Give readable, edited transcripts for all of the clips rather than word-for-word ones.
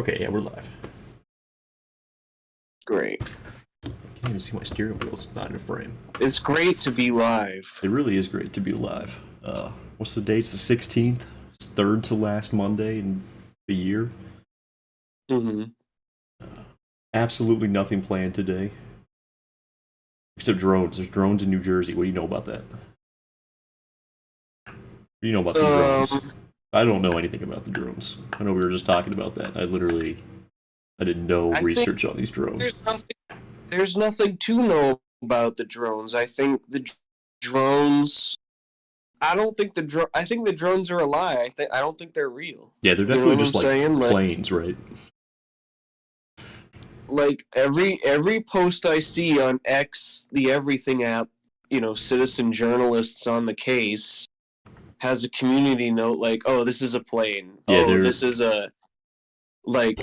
Okay, yeah, we're live. Great. I can't even see my steering wheel. It's not in a frame. It's great to be live. It really is great to be live. What's the date? It's the 16th. It's third to last Monday in the year. Mm-hmm. Absolutely nothing planned today. Except drones. There's drones in New Jersey. What do you know about that? What do you know about the drones? I don't know anything about the drones. I know we were just talking about that. I did no I think research on these drones. there's nothing to know about the drones. I think the drones. I don't think I think the drones are a lie. I don't think they're real. Yeah, they're You know definitely what I'm just like saying? planes, right? Like every post I see on X, the Everything app, citizen journalists on the case has a community note like, "Oh, this is a plane. Yeah, Oh, they're this is a like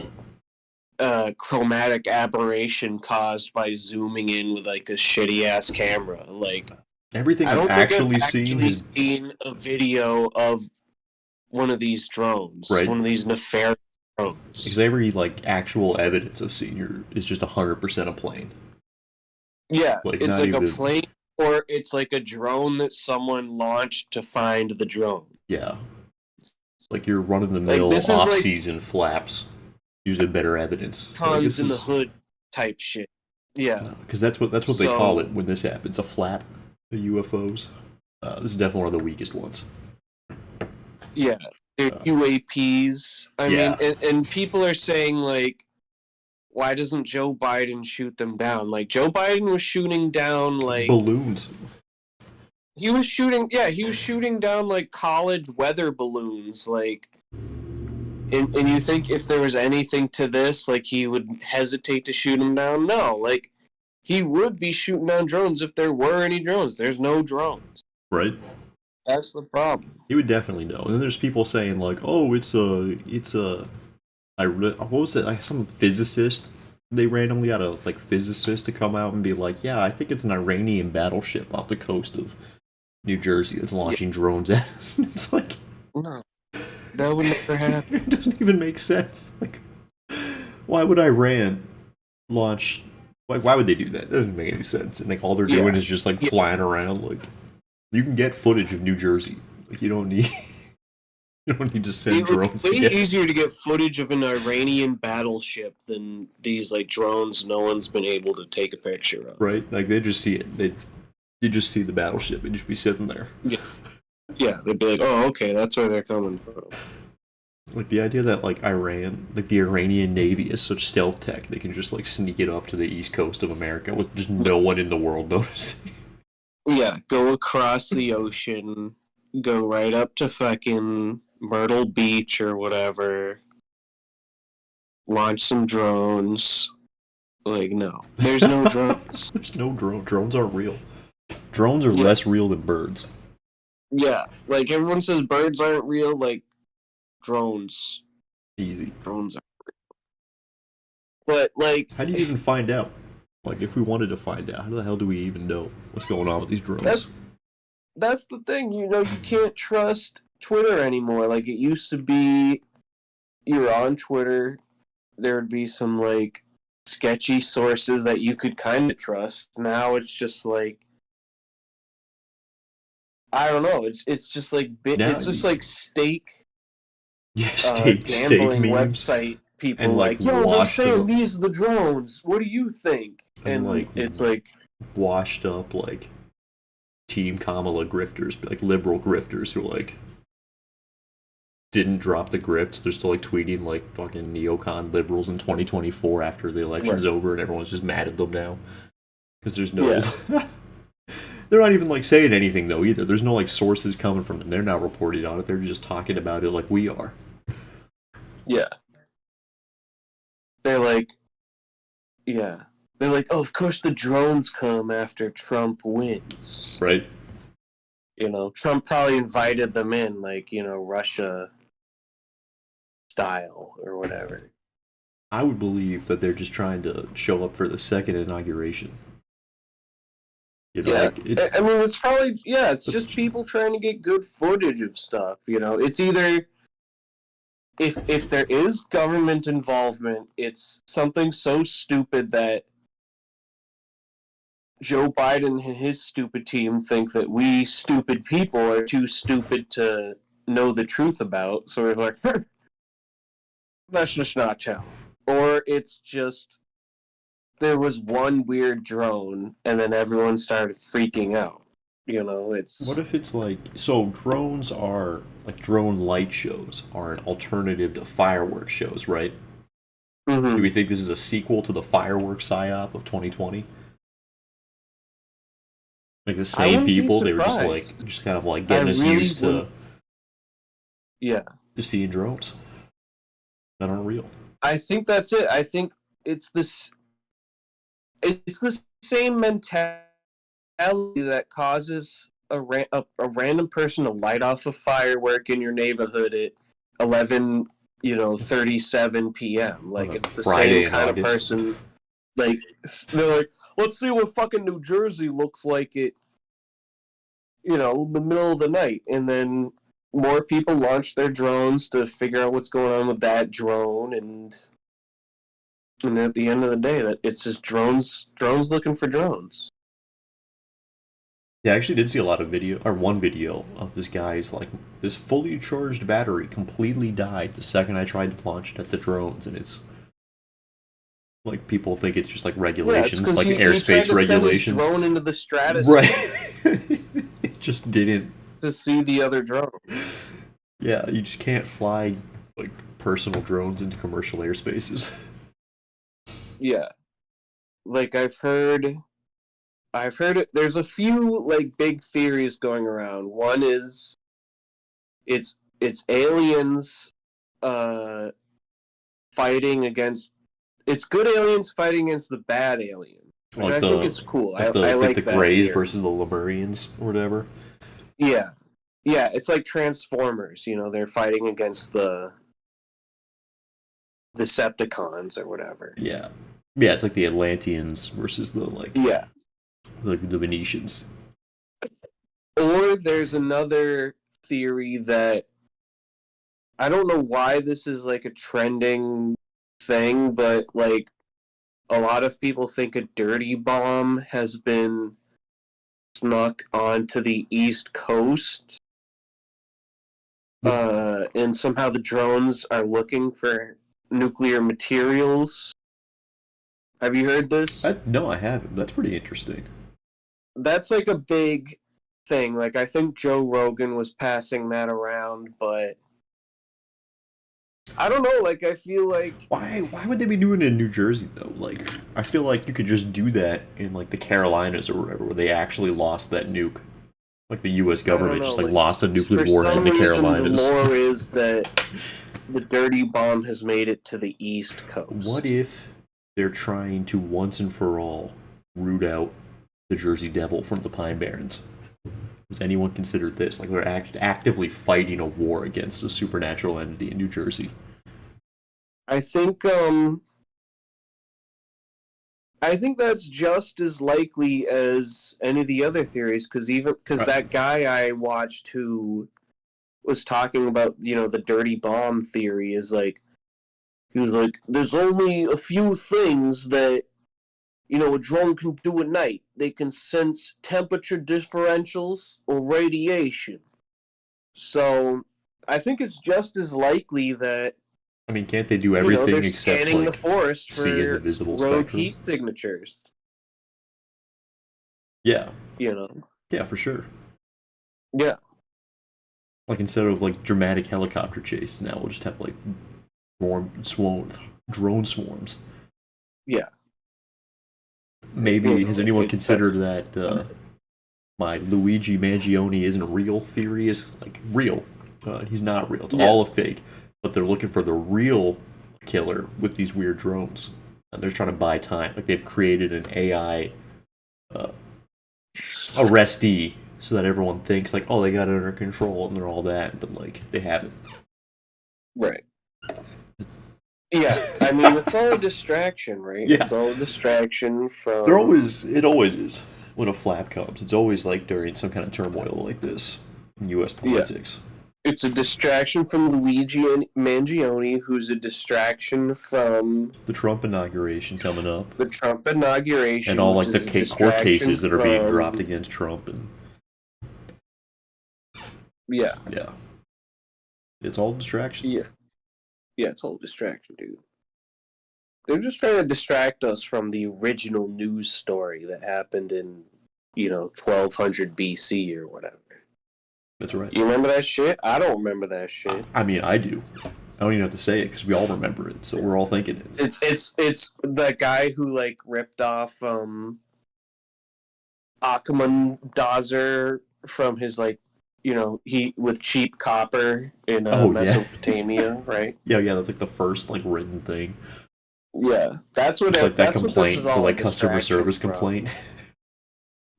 chromatic aberration caused by zooming in with like a shitty ass camera." Like, everything I I've don't think I've actually seen actually has seen a video of one of these drones, right. one of these nefarious drones. Because every like actual evidence of senior is just 100% a plane. Yeah, Like it's not like a even plane or it's like a drone that someone launched to find the drone. yeah. Like your run of the Like mill this is off like season flaps. Usually better evidence. Like cons this in the is hood type shit. Yeah. because that's what they call So it when this happens. A flap. The UFOs. This is definitely one of the weakest ones. yeah, they're Uh, UAPs. I mean, yeah. and people are saying like, why doesn't Joe Biden shoot them down? Like Joe Biden was shooting down like Balloons. he was shooting down like college weather balloons. Like, and you think if there was anything to this, like he would hesitate to shoot them down? No, like he would be shooting down drones if there were any drones. There's no drones. Right? That's the problem. You would definitely know. And then there's people saying like, "Oh, what was it? Like some physicist. They randomly got a like physicist to come out and be like, "Yeah, I think it's an Iranian battleship off the coast of New Jersey that's Yeah, launching drones at us." And it's like no, that would never happen. it doesn't even make sense. Like, why would Iran launch? Like, why would they do that? It doesn't make any sense. And like, all they're Yeah, doing is just like yeah. flying around. Like, you can get footage of New Jersey. Like, you don't need you don't need to send It would drones be to way get. easier to get footage of an Iranian battleship than these like drones no one's been able to take a picture of. Right? Like, they just see it. You just see the battleship. It'd just be sitting there. Yeah, yeah, they'd be like, "Oh, okay, that's where they're coming from." Like the idea that like the Iranian Navy is such stealth tech, they can just like sneak it up to the east coast of America with just no one in the world noticing. Yeah, go across the ocean, go right up to fucking Myrtle Beach or whatever, launch some drones. Like, no, there's no drones. There's no drone. Drones aren't real. Drones are Yeah, less real than birds. yeah, like everyone says birds aren't real. Like drones, Easy. drones are. But like, How do you even find out? Like, if we wanted to find out, how the hell do we even know what's going on with these drones? that's that's the thing. You can't trust Twitter anymore. Like it used to be. You're on Twitter, there'd be some like sketchy sources that you could kind of trust. Now it's just like I don't know. It's just like Now, it's just like stake yeah, steak gambling memes website people and like like, yo, they're washed saying up these are the drones. What do you think? and And it's like, washed up like Team Kamala grifters, like liberal grifters who like didn't drop the grift. They're still like tweeting like fucking neocon liberals in 2024 after the right. election's over, and everyone's just mad at them now because there's no. Yeah, They're not even like saying anything though either. There's no like sources coming from them. They're not reporting on it. They're just talking about it like we are. yeah. They're like, yeah. They're like, oh, of course the drones come after Trump wins. Right? Trump probably invited them in, like, Russia style or whatever. I would believe that they're just trying to show up for the second inauguration. Yeah, Like it. I mean, it's probably, yeah, it's That's just people trying to get good footage of stuff. It's either if there is government involvement, it's something so stupid that Joe Biden and his stupid team think that we stupid people are too stupid to know the truth about. So we're like, let's just not tell. Or it's just there was one weird drone and then everyone started freaking out. You know, it's What if it's like, so drones are, like drone light shows are an alternative to fireworks shows, right? Do we think this is a sequel to the fireworks psyop of 2020? Like the same people, they were just like, just kind of like getting us used to seeing drones that aren't real. I think that's it. I think it's this. It's the same mentality that causes a random person to light off a firework in your neighborhood at 11:37 p.m. Like it's the Friday same kind of person. Like they're like, let's see what fucking New Jersey looks like at the middle of the night, and then more people launch their drones to figure out what's going on with that drone, and at the end of the day, that it's just drones looking for drones. Yeah, I actually did see a lot of one video of this guy's like this fully charged battery completely died the second I tried to launch it at the drones, and it's like people think it's just like regulations, like airspace regulations. Send his drone into the stratosphere, right? It just didn't to see the other drone. Yeah, you just can't fly like personal drones into commercial airspaces. Yeah, like I've heard it. There's a few like big theories going around. One is it's aliens fighting against. It's good aliens fighting against the bad aliens. Which I think is cool. I like the that Greys theory. versus the Lemurians or whatever. Yeah, it's like Transformers. They're fighting against the Decepticons or whatever. Yeah, it's like the Atlanteans versus the the Venetians. Or there's another theory that I don't know why this is like a trending thing, but like a lot of people think a dirty bomb has been snuck onto the East Coast. And somehow the drones are looking for nuclear materials. Have you heard this? No, I haven't. That's pretty interesting. That's like a big thing. Like I think Joe Rogan was passing that around, but I don't know, like I feel like why would they be doing it in New Jersey though? Like I feel like you could just do that in like the Carolinas or whatever, where they actually lost that nuke. Like the U.S. government just like lost a nuclear warhead in the Carolinas. The lore is that the dirty bomb has made it to the East Coast. What if they're trying to once and for all root out the Jersey Devil from the Pine Barrens? Has anyone considered this? Like they're actively fighting a war against a supernatural entity in New Jersey. I think that's just as likely as any of the other theories, because that guy I watched who was talking about the dirty bomb theory is like, he was like, there's only a few things that a drone can do at night. They can sense temperature differentials or radiation. So I think it's just as likely that. I mean, can't they do everything they're except scanning like the forest see for invisible rogue spectrum? heat signatures? Yeah. Yeah, for sure. Yeah. Like instead of like dramatic helicopter chase, now we'll just have like drone swarms. Yeah. Maybe has anyone considered that my Luigi Mangione isn't real theory is like real? He's not real. It's all a fake. But they're looking for the real killer with these weird drones. And they're trying to buy time. Like they've created an AI arrestee so that everyone thinks like, oh, they got it under control and they're all that, but like they haven't. Right. Yeah, I mean it's all a distraction, right? Yeah. It's all a distraction from. It always is when a flap comes. It's always like during some kind of turmoil like this in U.S. politics. It's a distraction from Luigi Mangione, who's a distraction from The Trump inauguration coming up, the Trump inauguration, and all which like the is a court cases distraction that are being from- dropped against Trump, and Yeah, yeah, it's all distraction. yeah, it's all distraction, dude. They're just trying to distract us from the original news story that happened in, 1200 BC or whatever. That's right. You remember that shit? I don't remember that shit. I mean, I do. I don't even have to say it because we all remember it, so we're all thinking it. It's the guy who like ripped off Akheman Dazer from his he with cheap copper in Oh, yeah. Mesopotamia, right? Yeah, that's like the first like written thing. Yeah, that's what It's like that that's what this complaint, is the all like a customer distraction service from. complaint.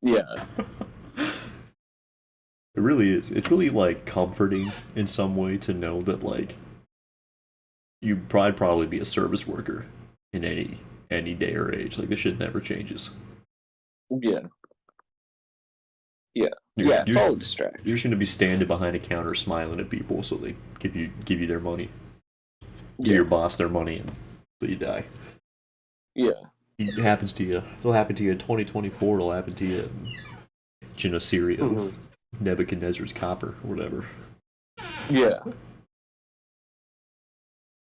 Yeah, It really is. It's really like comforting in some way to know that like you'd probably be a service worker in any day or age. Like this shit never changes. yeah, You're, it's you're, all a distraction. you're just gonna be standing behind a counter smiling at people so they give you their money. Give your boss their money until you die. Yeah, It happens to you. It'll happen to you in 2024. It'll happen to you in Genossyria with Nebuchadnezzar's copper or whatever. yeah.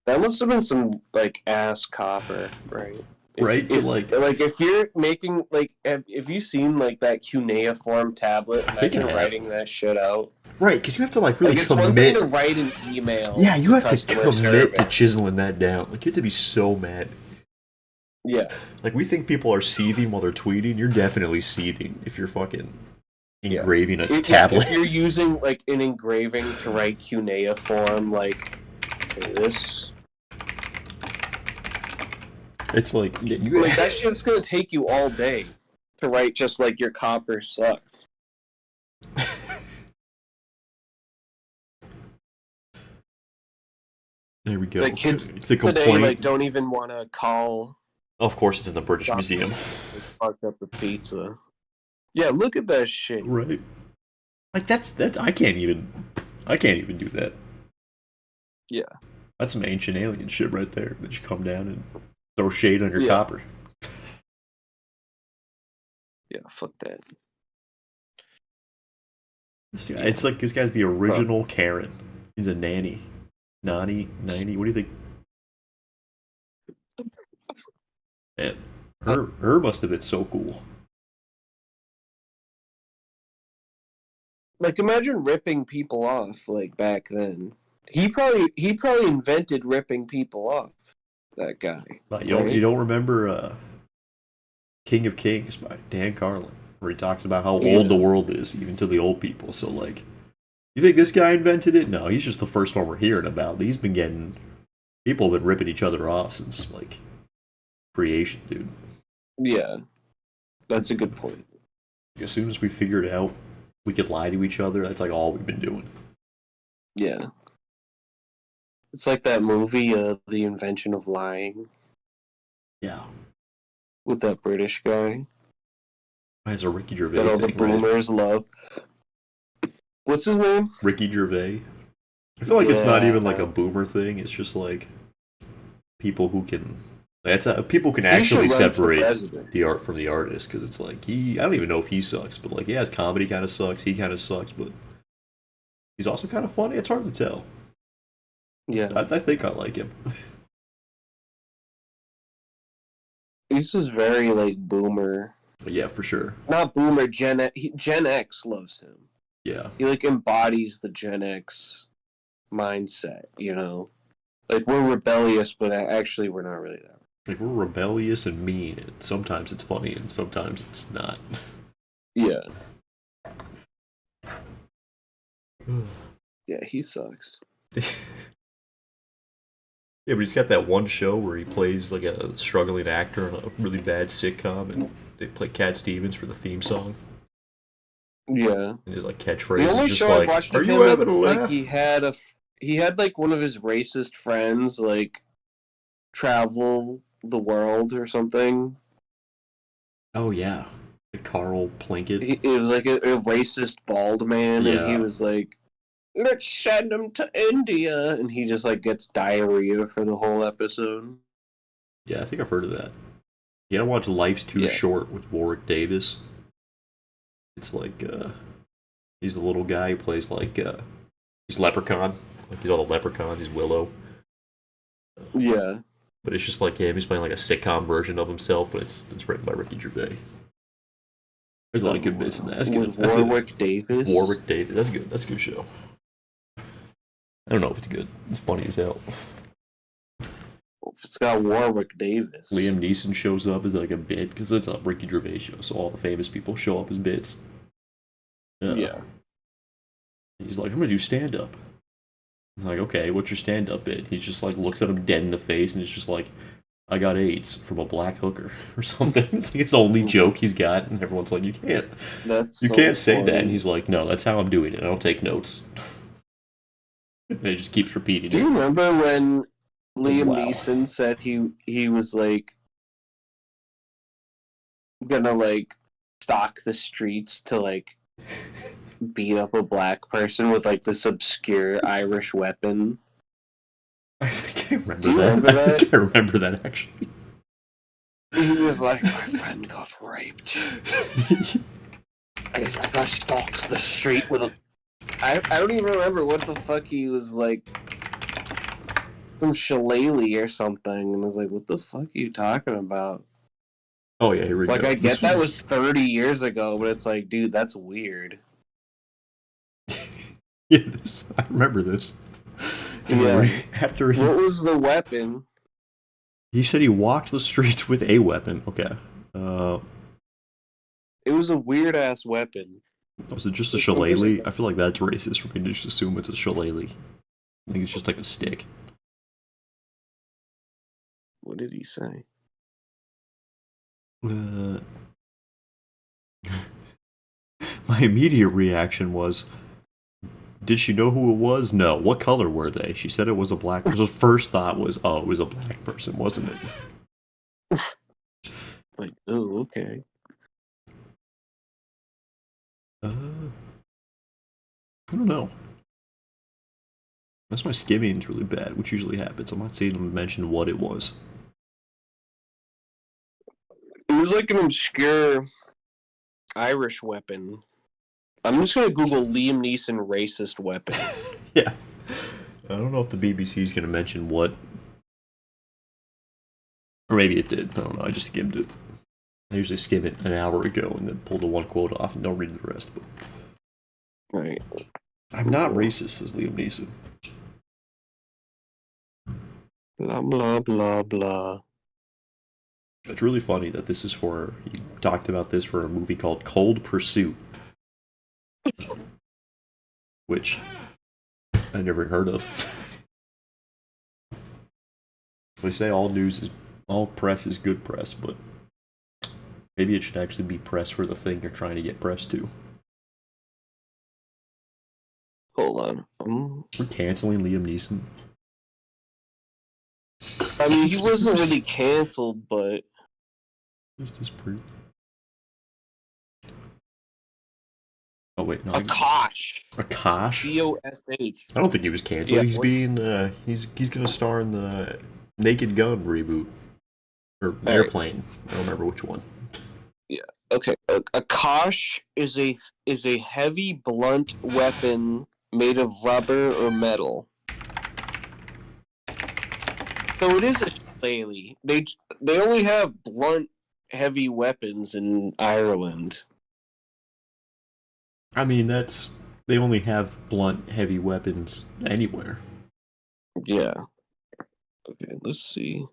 That must have been some like ass copper, right? Right, to, If, like- if you're making if you seen like that cuneiform tablet, I think I imagine have. writing that shit out. Right, because you have to like really Like it's one thing commit. to write an email. Yeah, you have to customer commit to service. chiseling that down. Like you have to be so mad. Yeah, Like we think people are seething while they're tweeting. You're definitely seething if you're fucking engraving a tablet. If you're using like an engraving to write cuneiform, like this, It's like like that shit's gonna take you all day to write. Just like your copper sucks. There we go. Like kids The today, complaint. like don't even want to call. Of course, it's in the British Stop. Museum. Fucked up the pizza. Yeah, look at that shit. Right. Like that's I can't even do that. Yeah. That's some ancient alien shit right there. That you come down and throw shade on your Yeah. copper. Yeah, fuck that. It's like this guy's the original Karen. He's a nanny. Nanny? What do you think? And her must have been so cool. Like imagine ripping people off like back then. He probably invented ripping people off. That guy. But you don't remember King of Kings by Dan Carlin, where he talks about how old the world is, even to the old people. So like, you think this guy invented it? No, he's just the first one we're hearing about. People have been ripping each other off since like creation, dude. Yeah. That's a good point. As soon as we figured out we could lie to each other, that's like all we've been doing. Yeah. It's like that movie, The Invention of Lying, Yeah. with that British guy It's a Ricky Gervais that all the thing, right? boomers love. What's his name? Ricky Gervais. I feel like it's not Yeah. even like a boomer thing. It's just like people who can. People can He actually should run for separate president. the art from the artist, because it's like I don't even know if he sucks, but like his comedy kind of sucks. He kind of sucks, but he's also kind of funny. It's hard to tell. Yeah. I think I like him. He's just very like boomer. But yeah, for sure. Not boomer, Gen X loves him. Yeah. He like embodies the Gen X mindset, Like we're rebellious, but actually we're not really that. Like we're rebellious and mean, and sometimes it's funny, and sometimes it's not. Yeah. Yeah, he sucks. Yeah, but he's got that one show where he plays like a struggling actor in a really bad sitcom, and they play Cat Stevens for the theme song. Yeah. And his like The catchphrase only is just show I've like, watched "Are of you him is having a laugh?" like he had like one of his racist friends like travel the world or something. Oh yeah, Carl Plinkett. It was like a racist bald man, and he Yeah. was like let's send him to India, and he just like gets diarrhea for the whole episode. Yeah, I think I've heard of that. You gotta watch Life's Too Yeah. Short with Warwick Davis. It's like, he's the little guy who plays like, he's Leprechaun. Like, he's all the leprechauns, he's Willow. Yeah. But it's just like him, he's playing like a sitcom version of himself, but it's written by Ricky Gervais. There's a lot of good bits in that. That's good. With Warwick Davis. Warwick Davis. That's good. That's a good show. I don't know if it's good. It's funny as hell. It's got Warwick Davis. Liam Neeson shows up as like a bit because it's a Ricky Gervais show, so all the famous people show up as bits. Yeah. He's like, I'm gonna do stand up. I'm like, okay, what's your stand up bit? He just like looks at him dead in the face and it's just like, I got AIDS from a black hooker or something. It's like his only joke he's got, and everyone's like, you can't say that. And he's like, no, that's how I'm doing it. I don't take notes. And he just keeps repeating Do you remember when Liam Wow. Neeson said he was like gonna like stalk the streets to like beat up a black person with like this obscure Irish weapon? I think I remember Do you that. remember I that? think I remember that actually. He was like, my friend got raped. I stalked the street with a. I don't even remember what the fuck he was like. Some shillelagh or something, and I was like, "What the fuck are you talking about?" Oh yeah, here we It's like go. I get that was 30 years ago, but it's like, dude, that's weird. Yeah, this I remember this. Yeah. After What was the weapon? he said he walked the streets with a weapon. Okay. It was a weird ass weapon. Was it just a shillelagh? I feel like that's racist for me to just assume it's a shillelagh. I think it's just like a stick. What did he say? My immediate reaction was, did she know who it was? No. What color were they? She said it was a black person. First thought was, oh, it was a black person, wasn't it? Like, oh, okay. I don't know. That's my skimming's really bad, which usually happens. I'm not seeing them mention what it was. It was like an obscure Irish weapon. I'm just gonna Google Liam Neeson racist weapon. Yeah. I don't know if the BBC's gonna mention what. Or maybe it did. I don't know. I just skimmed it. I usually skim it an hour ago and then pull the one quote off and don't read the rest. But Right. I'm not racist, says Liam Neeson. Blah blah blah blah. It's really funny that this is for. He talked about this for a movie called Cold Pursuit, which I never heard of. They say all press is good press, but maybe it should actually be press for the thing you're trying to get press to. Hold on. We're canceling Liam Neeson. I mean, he wasn't really canceled, but Is this proof? Oh wait, no. Akash. Akash? Gosh. I don't think he was canceled. Yeah, He's being he's gonna star in the Naked Gun reboot or Airplane. I don't remember which one. Okay, Akash is a heavy blunt weapon made of rubber or metal. So it is a shillelagh. They only have blunt, heavy weapons in Ireland. I mean, they only have blunt, heavy weapons anywhere. Yeah. Okay, let's see.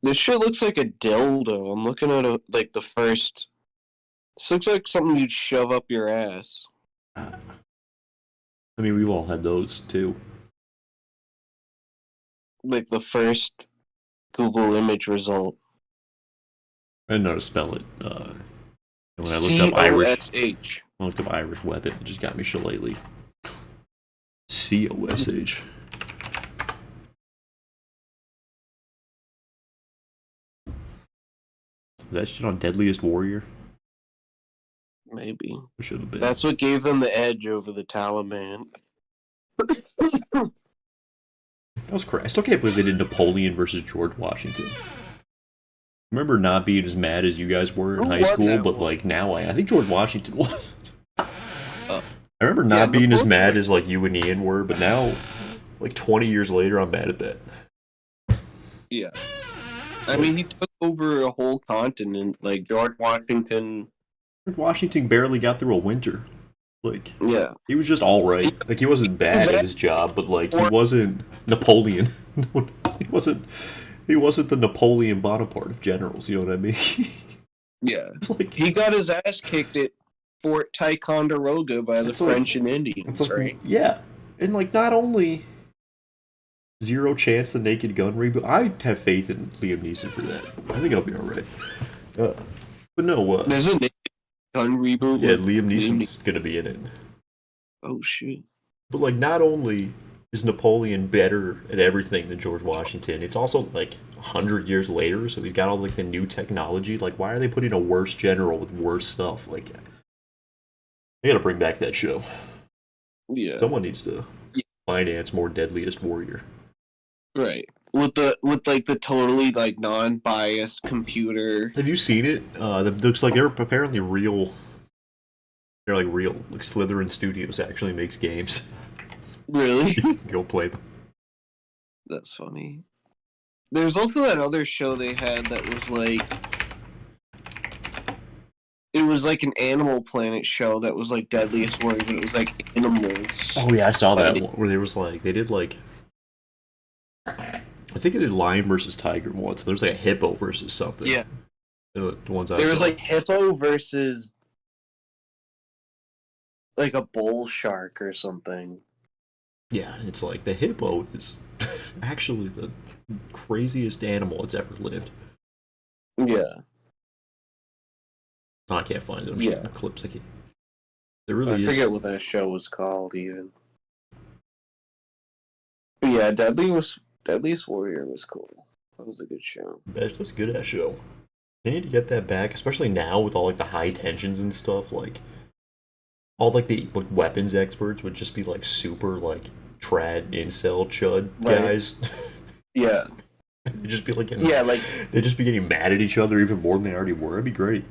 This shit looks like a dildo. I'm looking at like the first. This looks like something you'd shove up your ass. I mean, we've all had those too. Like the first Google image result. I didn't know how to spell it. When I looked up Irish, C-O-S-H. I looked up Irish weapon. It just got me shillelagh. COSH. Is that shit on Deadliest Warrior? Maybe. It should have been. That's what gave them the edge over the Taliban. That was crazy. I still can't believe they did Napoleon versus George Washington. I remember not being as mad as you guys were in Who high won school, that but one? like now I think George Washington won. Uh, I remember yeah, not being as Napoleon- mad as like you and Ian were, but now, like 20 years later, I'm mad at that. Yeah. I mean, he took over a whole continent. Like, George Washington. George Washington barely got through a winter. Like, Yeah. he was just all right. Like, he wasn't bad at his job, but like, he wasn't Napoleon. he wasn't. He wasn't the Napoleon Bonaparte of generals. You know what I mean? Yeah. It's like He got his ass kicked at Fort Ticonderoga by the It's like- French and it's Indians, like right? yeah, and like not only Zero Chance the Naked Gun reboot. I have faith in Liam Neeson for that. I think I'll be all right. But no, There's a Naked Gun reboot. yeah, with Liam Neeson's gonna be in it. Oh, shit. But like, not only is Napoleon better at everything than George Washington, it's also like 100 years later, so he's got all like the new technology. Like, why are they putting a worse general with worse stuff? Like, they gotta bring back that show. Yeah. Someone needs to finance more Deadliest Warrior. Right. With like the totally like non-biased computer. Have you seen it? That looks like they're apparently real. They're like real. Like Slytherin Studios actually makes games. Really? Go play them. That's funny. There's also that other show they had that was like it was like an Animal Planet show that was like Deadliest Warrior, but it was like animals. Oh yeah, I saw that Like- one where there was like they did like I think they did lion versus tiger once. There was like a hippo versus something. Yeah. The ones I There saw. was like hippo versus like a bull shark or something. Yeah, it's like the hippo is actually the craziest animal that's ever lived. Yeah. Oh, I can't find it. I'm Yeah. showing the clips. I can't. There really I is. forget what that show was called even. But yeah, Deadliest Warrior was cool. That was a good show. That's a good ass show. They need to get that back, especially now with all like the high tensions and stuff. Like all like the like, weapons experts would just be like super like trad incel chud Right. guys. Yeah. They'd just be like getting, Yeah, like they'd just be getting mad at each other even more than they already were. It'd be great.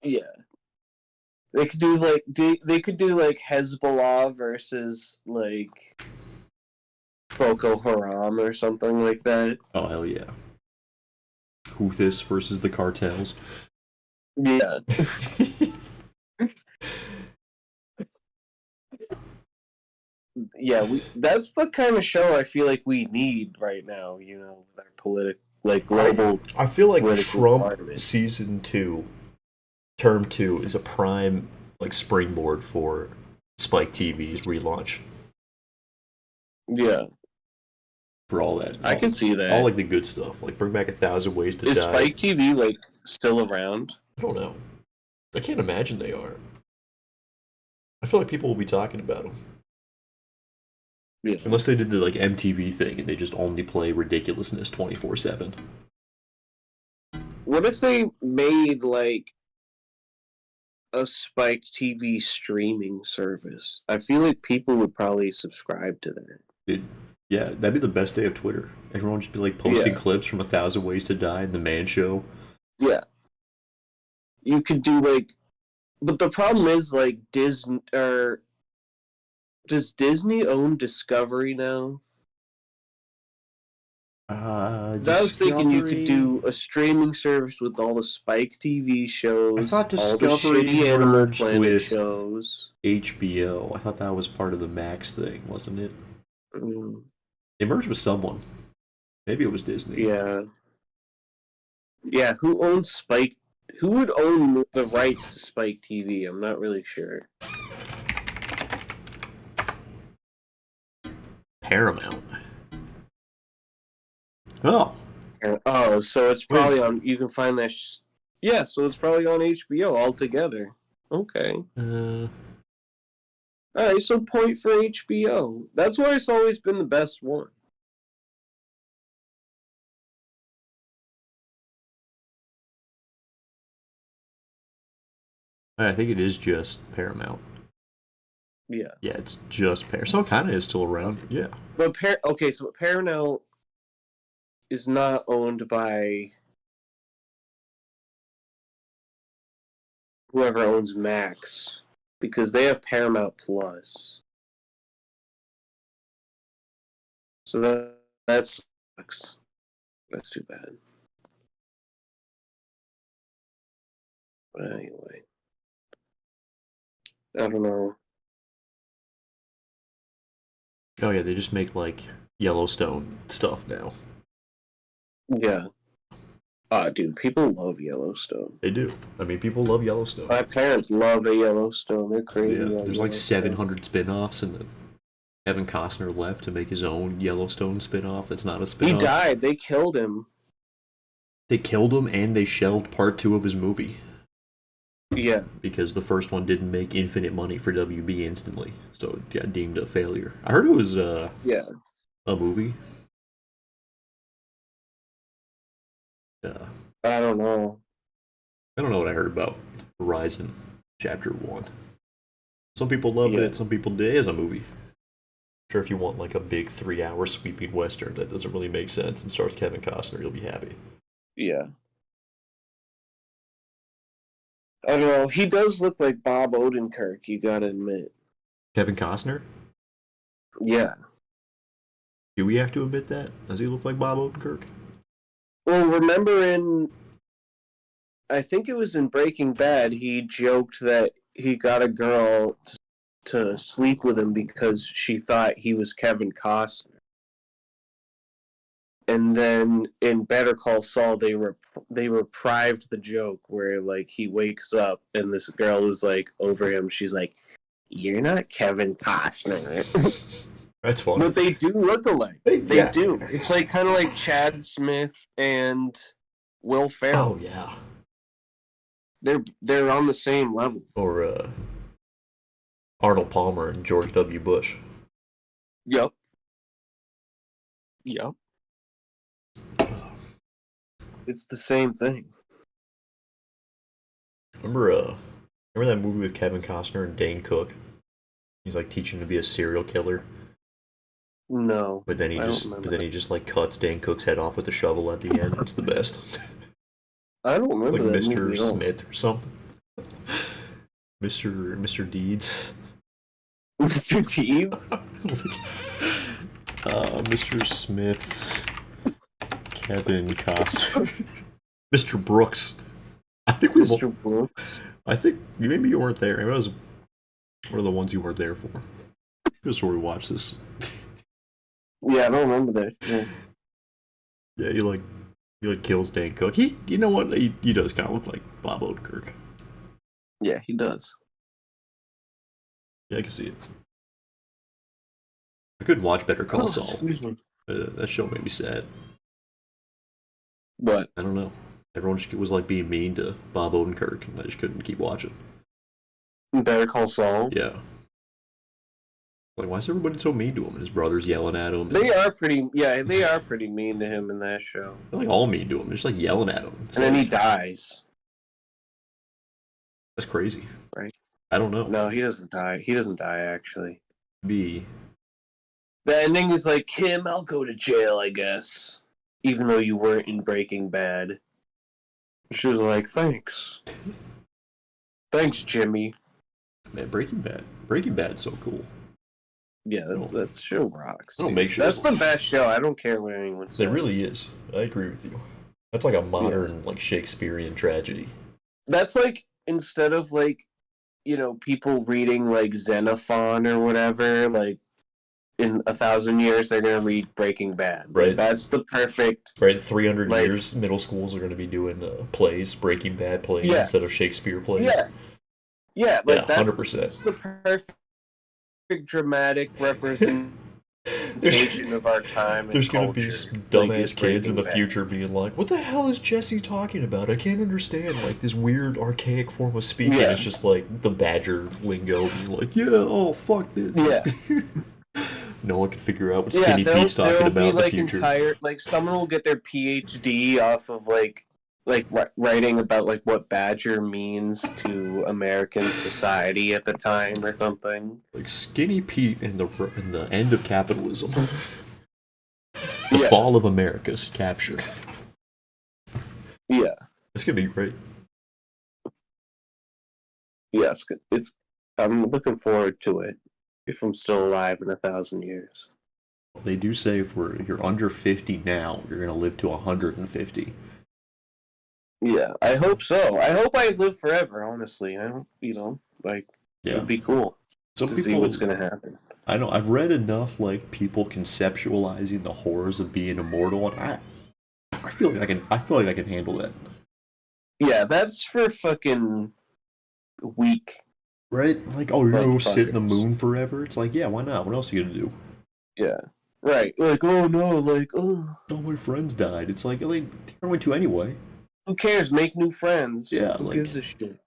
yeah. They could do like Hezbollah versus like Boko Haram or something like that. Oh hell yeah. Houthis versus the cartels. Yeah. Yeah, that's the kind of show I feel like we need right now, you know, with our global. I feel like political Trump climate. season 2, term 2 is a prime like springboard for Spike TV's relaunch Yeah, for all that. I can see that. all like the good stuff. Like bring back 1,000 Ways to Is Die. Spike TV like still around? I don't know. I can't imagine they are. I feel like people will be talking about them. Yeah. Unless they did the like MTV thing and they just only play ridiculousness 24/7. What if they made like a Spike TV streaming service? I feel like people would probably subscribe to that. Yeah, that'd be the best day of Twitter. Everyone would just be like posting Yeah. clips from 1,000 Ways to Die and The Man Show. Yeah. You could do like, but the problem is like Disney or does Disney own Discovery now? I was thinking you could do a streaming service with all the Spike TV shows, I thought all the Discovery shitty Animal merged Planet with- shows. HBO. I thought that was part of the Max thing, wasn't it? Mm, They merged with someone. Maybe it was Disney. yeah. Yeah, who owns Spike? Who would own the rights to Spike TV? I'm not really sure. Paramount. Oh, Oh, so it's probably on. You can find that. Yeah, so it's probably on HBO altogether. Okay. All right, so point for HBO. That's why it's always been the best one. I think it is just Paramount. Yeah. Yeah, it's just Paramount. So it kind of is still around. Yeah. But so Paramount is not owned by whoever owns Max because they have Paramount Plus. So that sucks. That's too bad. But anyway, I don't know. Oh yeah, they just make like Yellowstone stuff now. Yeah. Dude, people love Yellowstone. They do. I mean, people love Yellowstone. My parents love a Yellowstone. They're crazy. Yeah, on there's like Yellowstone. 700 spin-offs, and then Kevin Costner left to make his own Yellowstone spin-off. That's not a spin-off. He died. They killed him. They killed him, and they shelved part 2 of his movie. Yeah. Because the first one didn't make infinite money for WB instantly, so it got deemed a failure. I heard it was Yeah. a movie. I don't know. I don't know what I heard about Horizon Chapter 1. Some people loved Yeah. it, some people did. It is a movie. Sure, if you want like a big 3-hour sweeping western that doesn't really make sense and stars Kevin Costner, you'll be happy. Yeah. I don't know. He does look like Bob Odenkirk, you gotta admit. Kevin Costner? Yeah. Do we have to admit that? Does he look like Bob Odenkirk? Well, remember I think it was in Breaking Bad, he joked that he got a girl to sleep with him because she thought he was Kevin Costner. And then in Better Call Saul, they reprived the joke where like he wakes up and this girl is like over him. She's like, "You're not Kevin Costner." That's funny. But they do look alike. They do. It's like kind of like Chad Smith and Will Ferrell. Oh yeah. They're on the same level. Or Arnold Palmer and George W. Bush. Yep. It's the same thing. Remember that movie with Kevin Costner and Dane Cook? He's like teaching to be a serial killer. No. But then he just like cuts Dane Cook's head off with a shovel at the end. It's the best. I don't remember Like that Mr. movie at all. Smith or something. Mr. Deeds. Mr. Deeds? Mr. Smith. Kevin Costner. Mr. Brooks. I think we Mr. Brooks? I think maybe you weren't there. Maybe it was one of the ones you weren't there for. Just where we watched this. Yeah, I don't remember that. Yeah. Yeah, he like kills Dane Cook. You know what? He does kind of look like Bob Odenkirk. Yeah, he does. Yeah, I can see it. I couldn't watch Better Call Saul. Excuse me. That show made me sad. But I don't know. Everyone just was like being mean to Bob Odenkirk, and I just couldn't keep watching. Better Call Saul. Yeah. Like, why is everybody so mean to him? His brother's yelling at him. They are pretty mean to him in that show. They're like all mean to him. They're just like yelling at him. And then he dies. That's crazy. Right. I don't know. No, he doesn't die. He doesn't die, actually. The ending is like, Kim, I'll go to jail, I guess. Even though you weren't in Breaking Bad. She was like, thanks. Thanks, Jimmy. Man, Breaking Bad's so cool. Yeah, that's show rocks. I don't make sure That's the best show. I don't care what anyone says. It really is. I agree with you. That's like a modern, like Shakespearean tragedy. That's like, instead of like, people reading like Xenophon or whatever, like in 1,000 years they're gonna read Breaking Bad. Right. Like, that's the perfect. Right, in 300 like, years, middle schools are going to be doing plays, Breaking Bad plays Yeah. instead of Shakespeare plays. Yeah, like Yeah, that's 100%. the perfect dramatic representation of our time. There's going to be some dumbass kids in the future being like, what the hell is Jesse talking about? I can't understand. Like, this weird, archaic form of speaking. Yeah. It's just like the Badger lingo being like, yeah, oh, fuck this. Yeah. No one can figure out what Skinny Pete's talking there'll about be in the like future. someone will get their PhD off of like like writing about like what Badger means to American society at the time or something. Like Skinny Pete and the end of capitalism. The Yeah. fall of America's captured. Yeah. It's gonna be great. Yes, it's. I'm looking forward to it. If I'm still alive in 1,000 years. They do say if you're under 50 now, you're gonna live to 150. Yeah, I hope so. I hope I live forever. Honestly, I don't. Like Yeah, it'd be cool some to see what's gonna happen. I know I've read enough like people conceptualizing the horrors of being immortal, and I feel like I can handle that. Yeah, that's for fucking weak. Right? Like, oh, you're Like gonna go sit in the fuckers. moon forever? It's like, yeah, why not? What else are you gonna do? Yeah. Right. Like, oh no, like, oh, All my friends died. It's like, they went to anyway. who cares? Make new friends. Yeah, Who like- gives a shit?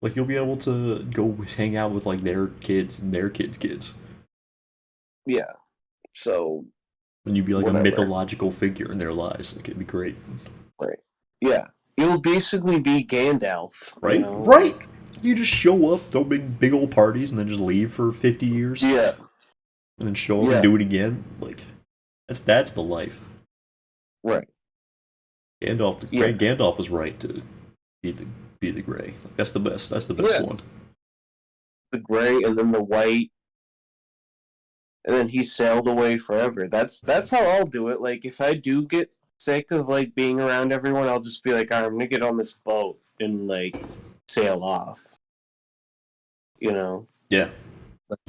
Like, you'll be able to go hang out with like their kids and their kids' kids, Yeah. So, and you'd be like Whatever. a mythological figure in their lives. Like, it'd be great, right. Yeah. You'll basically be Gandalf. right? You know? Right? You just show up, throw big old parties, and then just leave for 50 years, Yeah. and then show up Yeah. and do it again. Like, that's the life. Right. Gandalf, Yeah. Gandalf was right to be the gray. Like, that's the best. That's the best Yeah. one. The gray and then the white. And then he sailed away forever. That's how I'll do it. Like, if I do get sick of like being around everyone, I'll just be like, all right, I'm gonna get on this boat and like sail off. You know, Yeah.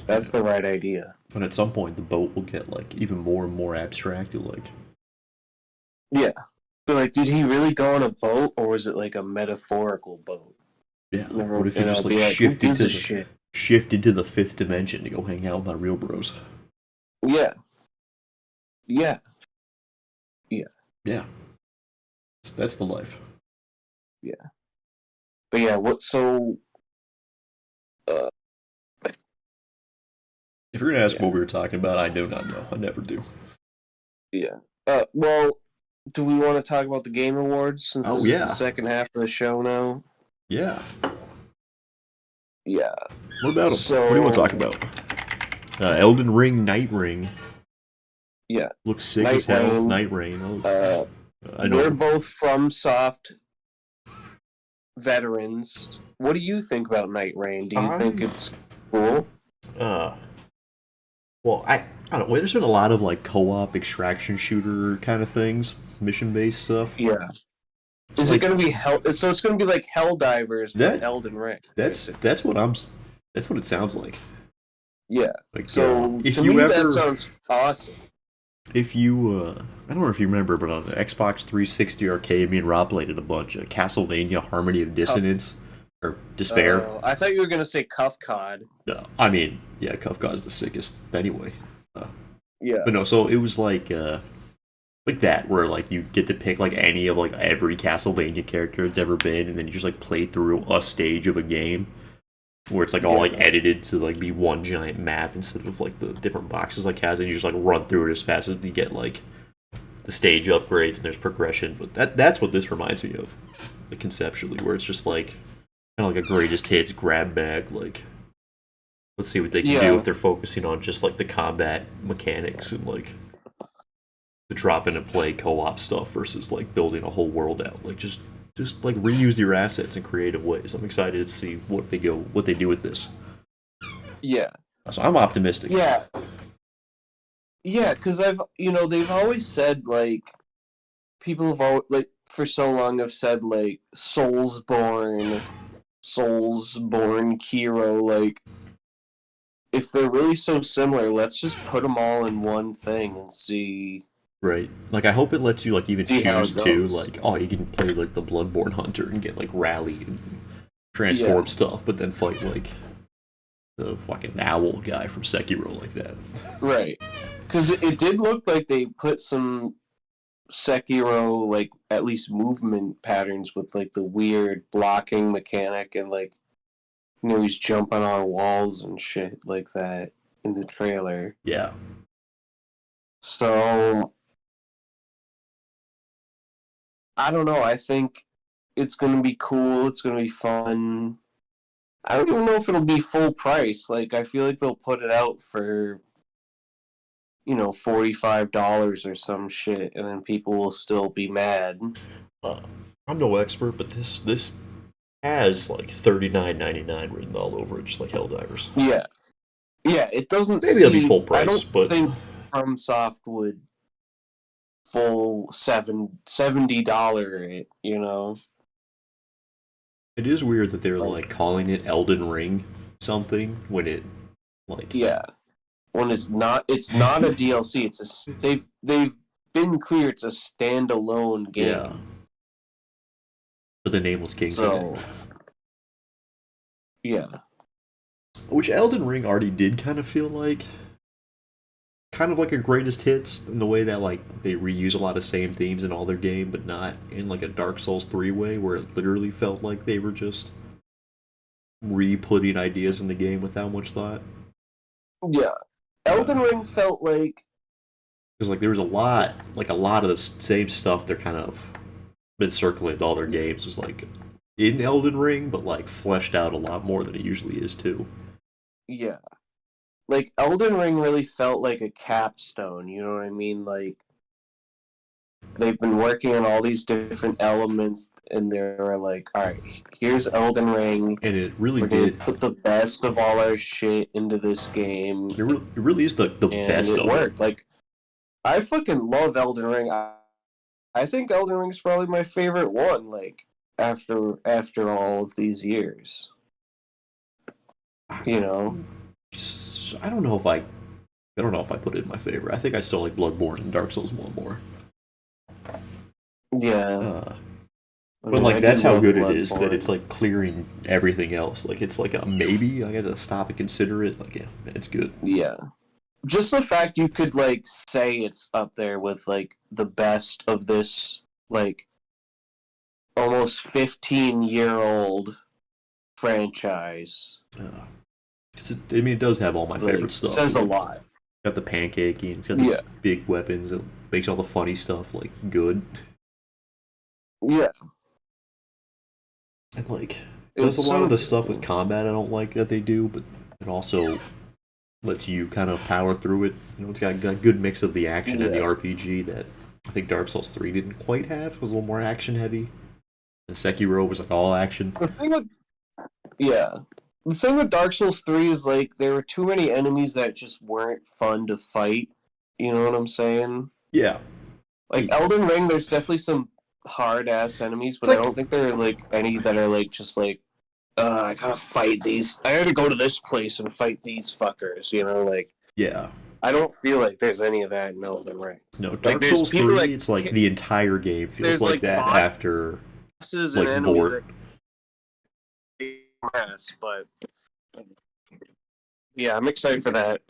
that's the right idea. And at some point, the boat will get like even more and more abstract. You're like, Yeah. But like, did he really go on a boat, or was it like a metaphorical boat? yeah. And What if you I'll just be like who shifted gives to a the shit? shifted to the fifth dimension to go hang out with my real bros? Yeah. Yeah. Yeah. That's the life. But yeah, what? So, If you're gonna ask Yeah. what we were talking about, I do not know. I never do. yeah. Well, do we want to talk about the Game Awards since Oh, this yeah. is the second half of the show now? Yeah. Yeah. What about them? So- What do you want to talk about? Elden Ring, Night Ring. Yeah. Looks sick Night as hell. Rain. Night Rain. Oh, I We're know. both FromSoft veterans. What do you think about Night Rain? Do you think it's cool? Well, I don't know. There's been a lot of like co-op extraction shooter kind of things, mission-based stuff. Yeah. It's Is like- it going to be Hell? So it's going to be like Helldivers, That- but Elden Ring. That's what it sounds like. Yeah. Like, So if to you me, ever, that sounds awesome. if you, I don't know if you remember, but on the Xbox 360 arcade, me and Rob played it a bunch. Castlevania: Harmony of Dissonance or Despair. I thought you were going to say Cuff Cod. No, I mean, yeah, Kafka's the sickest anyway. Yeah. But no, so it was like that, where like you get to pick like any of like every Castlevania character that's ever been, and then you just like play through a stage of a game, where it's like all like Yeah. edited to like be one giant map instead of like the different boxes like has, and you just like run through it as fast as you get like the stage upgrades and there's progression. But that's what this reminds me of, like conceptually, where it's just like kind of like a greatest hits grab bag, like. Let's see what they can Yeah. do if they're focusing on just like the combat mechanics and like the drop in and play co-op stuff versus like building a whole world out. Like just like reuse your assets in creative ways. I'm excited to see what they do with this. Yeah. So I'm optimistic. Yeah. Yeah, because they've always said, like, people have always, like, for so long have said, like, Soulsborne, Kiro, like, if they're really so similar, let's just put them all in one thing and see. Right. Like I hope it lets you like even See how choose it too. goes. Like you can play like the Bloodborne Hunter and get like rally and transform stuff, but then fight like the fucking owl guy from Sekiro like that. Right. Because it did look like they put some Sekiro, like, at least movement patterns with, like, the weird blocking mechanic and, like, he's jumping on walls and shit like that in the trailer. Yeah. So, I don't know. I think it's gonna be cool. It's gonna be fun. I don't even know if it'll be full price. Like, I feel like they'll put it out for, $45 or some shit, and then people will still be mad. Uh, I'm no expert, but this has like $39.99 written all over it, just like Helldivers. Yeah, yeah. It doesn't Maybe that'll be seem. full I price, don't but think FromSoft would full $70 it. it is weird that they're Like, like calling it Elden Ring something when it like yeah. When it's not a DLC. They've been clear it's a standalone yeah, game. but the Nameless King's in So it. yeah, Which Elden Ring already did kind of feel like a greatest hits in the way that like they reuse a lot of same themes in all their game, but not in like a Dark Souls 3 way where it literally felt like they were just re-putting ideas in the game without much thought. yeah. Elden Ring felt like Because like there was a lot of the same stuff they're kind of been circling with all their games was like in Elden Ring, but like fleshed out a lot more than it usually is too. yeah, like Elden Ring really felt like a capstone. You know what I mean? Like they've been working on all these different elements, and they're like, all right, here's Elden Ring. And it really We're gonna did. put the best of all our shit into this game, It really is the and best it of worked. it. Like I fucking love Elden Ring. I think Elden Ring's probably my favorite one. Like after all of these years, you know. I don't know if I put it in my favorite. I think I still like Bloodborne and Dark Souls 1 more. Yeah. But like that's how good it is that Bloodborne. it's like clearing everything else. Like it's like a maybe. I gotta stop and consider it. Like yeah, it's good. Yeah. Just the fact you could like say it's up there with like the best of this like almost 15-year-old franchise. 'Cause it does have all my Like, favorite stuff. says a Like, lot. got the pancaking. It's got the Yeah. big weapons. It makes all the funny stuff like good. Yeah. And like It's does a lot of the so stuff with combat I don't like that they do, but it also lets you kind of power through it. It's got a good mix of the action and the Yeah. RPG that I think Dark Souls 3 didn't quite have. It was a little more action heavy. And Sekiro was like all action. The thing with the thing with Dark Souls 3 is like there were too many enemies that just weren't fun to fight. You know what I'm saying? Yeah. Like Elden Ring, there's definitely some hard ass enemies, but It's I don't think there are like any that are like just like I gotta fight these. I gotta go to this place and fight these fuckers. Like Yeah. I don't feel like there's any of that in Elden Ring. No, Dark there's Souls people 3, that it's like the entire game feels there's, like like, that after Bosses like and enemies Vort. that ass, but yeah, I'm excited for that.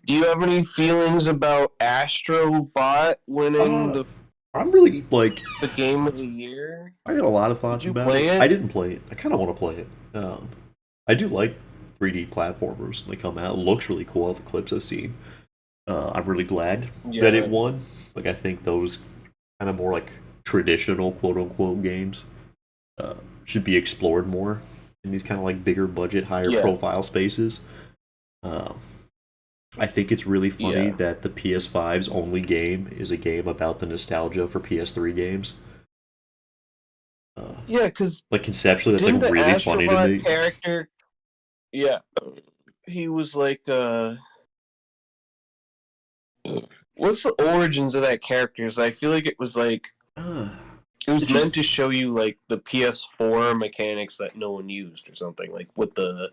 Do you have any feelings about Astro Bot winning I'm really like the game of the year? I got a lot of thoughts Did you about play it? I didn't play it. I kind of want to play it. I do like 3D platformers when they come out. It looks really cool. All the clips I've seen. I'm really glad that it won. Like I think those kind of more like traditional quote unquote games should be explored more in these kind of like bigger budget, higher profile spaces. I think it's really funny that the PS5's only game is a game about the nostalgia for PS3 games. Yeah, because like conceptually, that's like really funny to me. Character, yeah, he was like, what's the origins of that character? I feel like it was like it was meant to show you like the PS4 mechanics that no one used or something, like with the.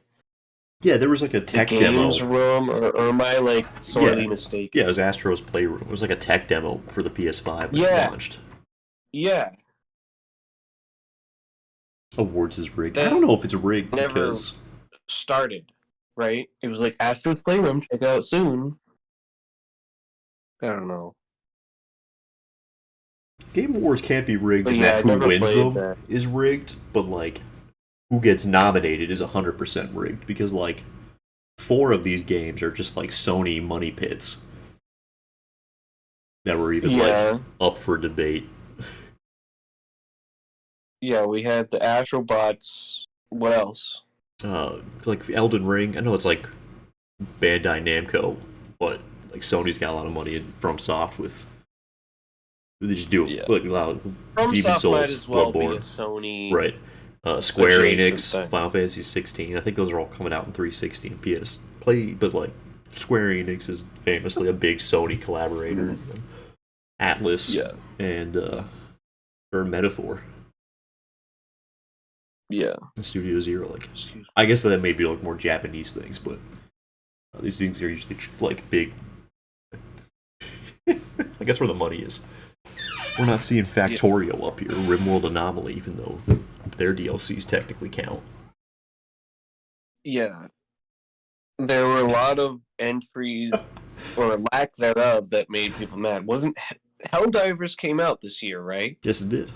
Yeah, there was like a tech games demo. room, or am I like sorely mistaken? Yeah, it was Astro's Playroom. It was like a tech demo for the PS5 when it launched. Yeah. Awards is rigged. I don't know if it's rigged because started, right? It was like Astro's Playroom, check it out soon. I don't know. Game Awards can't be rigged, But and yeah, that I who never wins played them that. is rigged, but like who gets nominated is 100% rigged because like 4 of these games are just like Sony money pits. that were even Yeah. up for debate. Yeah, we had the Astrobots. What else? Like Elden Ring. I know it's like Bandai Namco, but like Sony's got a lot of money in FromSoft with. They just do Yeah. like a lot of Demon FromSoft might Souls, as well be a Bloodborne, Sony. right? Square adjacent Enix, thing. Final Fantasy 16. I think those are all coming out in 360 and PS Play, but like Square Enix is famously a big Sony collaborator. Atlas Yeah. and or Metaphor Yeah. and Studio Zero. Like, Excuse me. I guess that may be like more Japanese things, but these things are usually like big. I guess where the money is. We're not seeing Factorio up here, Rimworld Anomaly, even though their DLCs technically count. Yeah. There were a lot of entries, or lack thereof, that made people mad. Wasn't Helldivers came out this year, right? Yes, it did.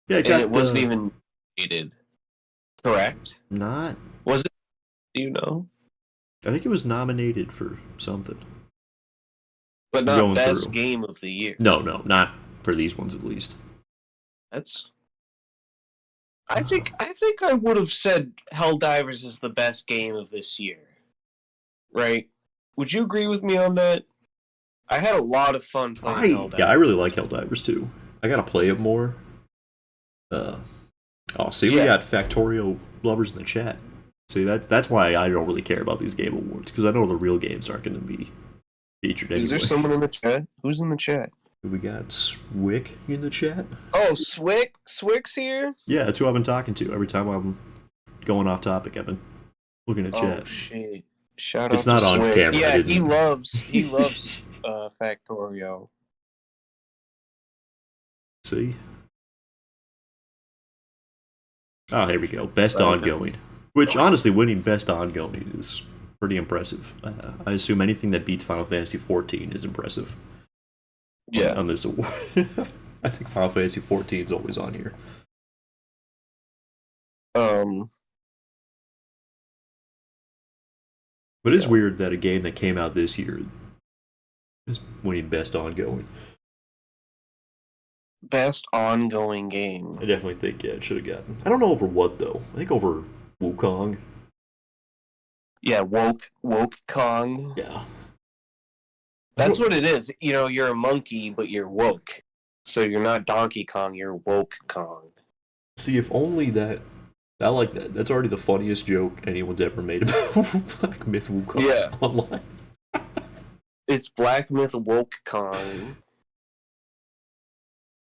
Yeah, And it wasn't even nominated. Correct? not. Was it? Do you know? I think it was nominated for something. But Going not best through. game of the year. No, not for these ones at least. That's. I think I would have said Helldivers is the best game of this year. Right? Would you agree with me on that? I had a lot of fun playing Helldivers. I really like Helldivers too. I gotta play it more. See, we got Factorio lovers in the chat. See, that's why I don't really care about these game awards, because I know the real games aren't going to be featured anyway. Is there someone in the chat? Who's in the chat? We got Swick in the chat. Oh, Swick? Swick's here? Yeah, that's who I've been talking to. Every time I'm going off topic, I've been looking at chat. Oh, shit. Shout out It's not to on Swick. camera. Yeah, he loves Factorio. See? Oh, here we go. Best Okay. ongoing. Which, honestly, winning best ongoing is pretty impressive. I assume anything that beats Final Fantasy XIV is impressive. Yeah. On this award. I think Final Fantasy XIV is always on here. But it's weird that a game that came out this year is winning best ongoing. Best ongoing game. I definitely think it should have gotten. I don't know over what though. I think over Wukong. Yeah, woke Kong. Yeah. That's what it is. You know, you're a monkey, but you're woke. So you're not Donkey Kong, you're woke Kong. See, if only that. I like that. That's already the funniest joke anyone's ever made about Black Myth Wukong online. It's Black Myth Woke Kong.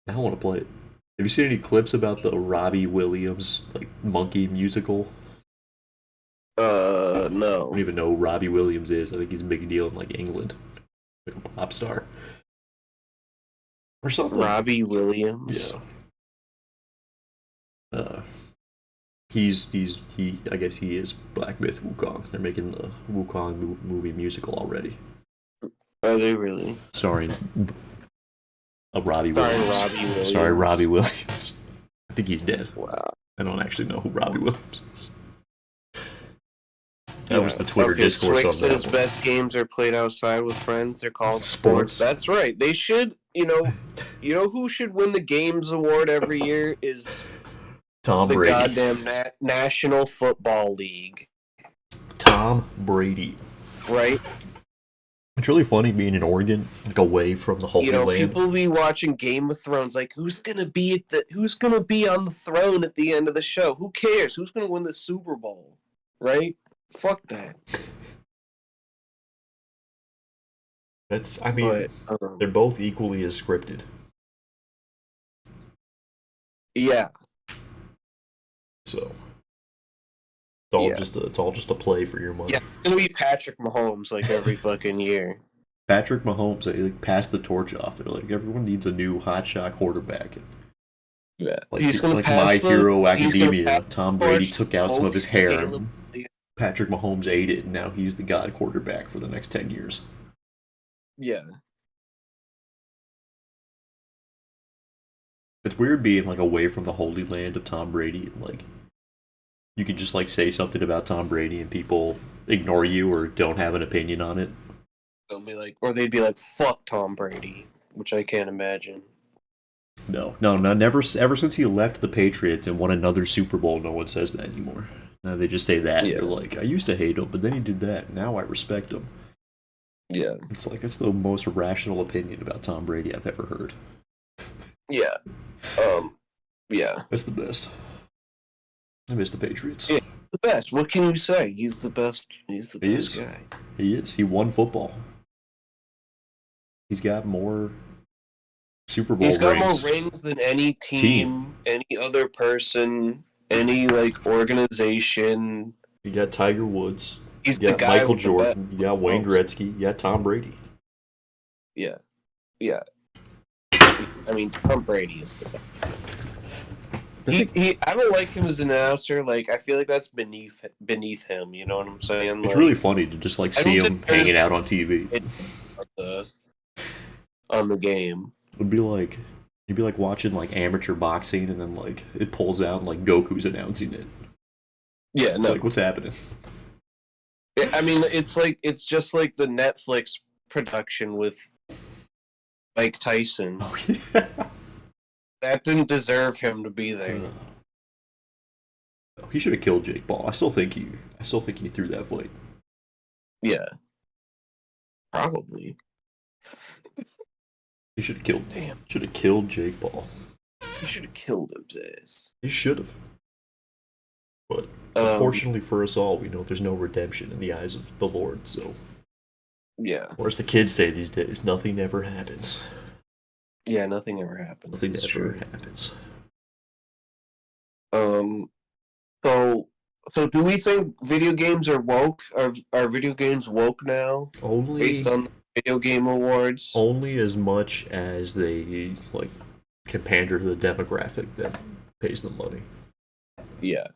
I want to play it. Have you seen any clips about the Robbie Williams monkey musical? I No. don't even know who Robbie Williams is. I think he's a big deal in England, like a pop star or something. Robbie Williams. Yeah. He. I guess he is Black Myth Wukong. They're making the Wukong movie musical already. Are they really? Starring Robbie Williams. Sorry, Robbie Williams. I think he's dead. Wow. I don't actually know who Robbie Williams is. That was the Twitter discourse Swick on that says one. best games are played outside with friends. They're called Sports. That's right. They should, you know who should win the Games Award every year is Tom the Brady. goddamn National Football League. Tom Brady. Right? It's really funny being in Oregon, away from the Holy Land. People be watching Game of Thrones, who's gonna be on the throne at the end of the show? Who cares? Who's gonna win the Super Bowl? Right? Fuck that. They're both equally as scripted. Yeah. So it's all just a play for your money. Yeah, it's gonna be Patrick Mahomes every fucking year. Patrick Mahomes, they passed the torch off. They're everyone needs a new hotshot quarterback. Yeah, he's gonna pass My Hero Academia. Tom Brady took out some of his hair. And Patrick Mahomes ate it, and now he's the god quarterback for the next 10 years. Yeah. It's weird being away from the Holy Land of Tom Brady. You can just say something about Tom Brady and people ignore you or don't have an opinion on it. They'll be like, or they'd be like, "Fuck Tom Brady," which I can't imagine. No, never. Ever since he left the Patriots and won another Super Bowl, no one says that anymore. Now they just say that. Yeah. They're like, I used to hate him, but then he did that. Now I respect him. Yeah. It's like it's the most rational opinion about Tom Brady I've ever heard. Yeah. Yeah. That's the best. I miss the Patriots. Yeah. The best. What can you say? He's the best. He's the He best is. guy. He is. He won football. He's got more Super Bowl He's got rings. more rings than any team, any other person, any like organization. You got Tiger Woods. He's You the got guy Michael with the Jordan. best. You got Wayne Gretzky. You got Tom Brady. Yeah. Yeah. I mean, Tom Brady is the best. I don't like him as an announcer. Like, I feel like that's beneath him. You know what I'm saying? It's Like, really funny to just like see him hanging out on TV. On the game. It'd be like you'd be like watching like amateur boxing, and then like it pulls out and like Goku's announcing it. Yeah, It's no. like what's happening? I mean, it's just like the Netflix production with Mike Tyson. Oh yeah. That didn't deserve him to be there. He should have killed Jake Paul. I still think he threw that fight. Yeah. Probably. He should have killed. Damn. Should have killed Jake Paul. He should have killed his ass. He should have. But unfortunately for us all, we know there's no redemption in the eyes of the Lord. So, Yeah. or as the kids say these days, nothing ever happens. Yeah, nothing ever happens. Nothing It's ever true. happens. So do we think video games are woke? Are video games woke now? Only Based on the video game awards? only as much as they like can pander to the demographic that pays them money. Yeah.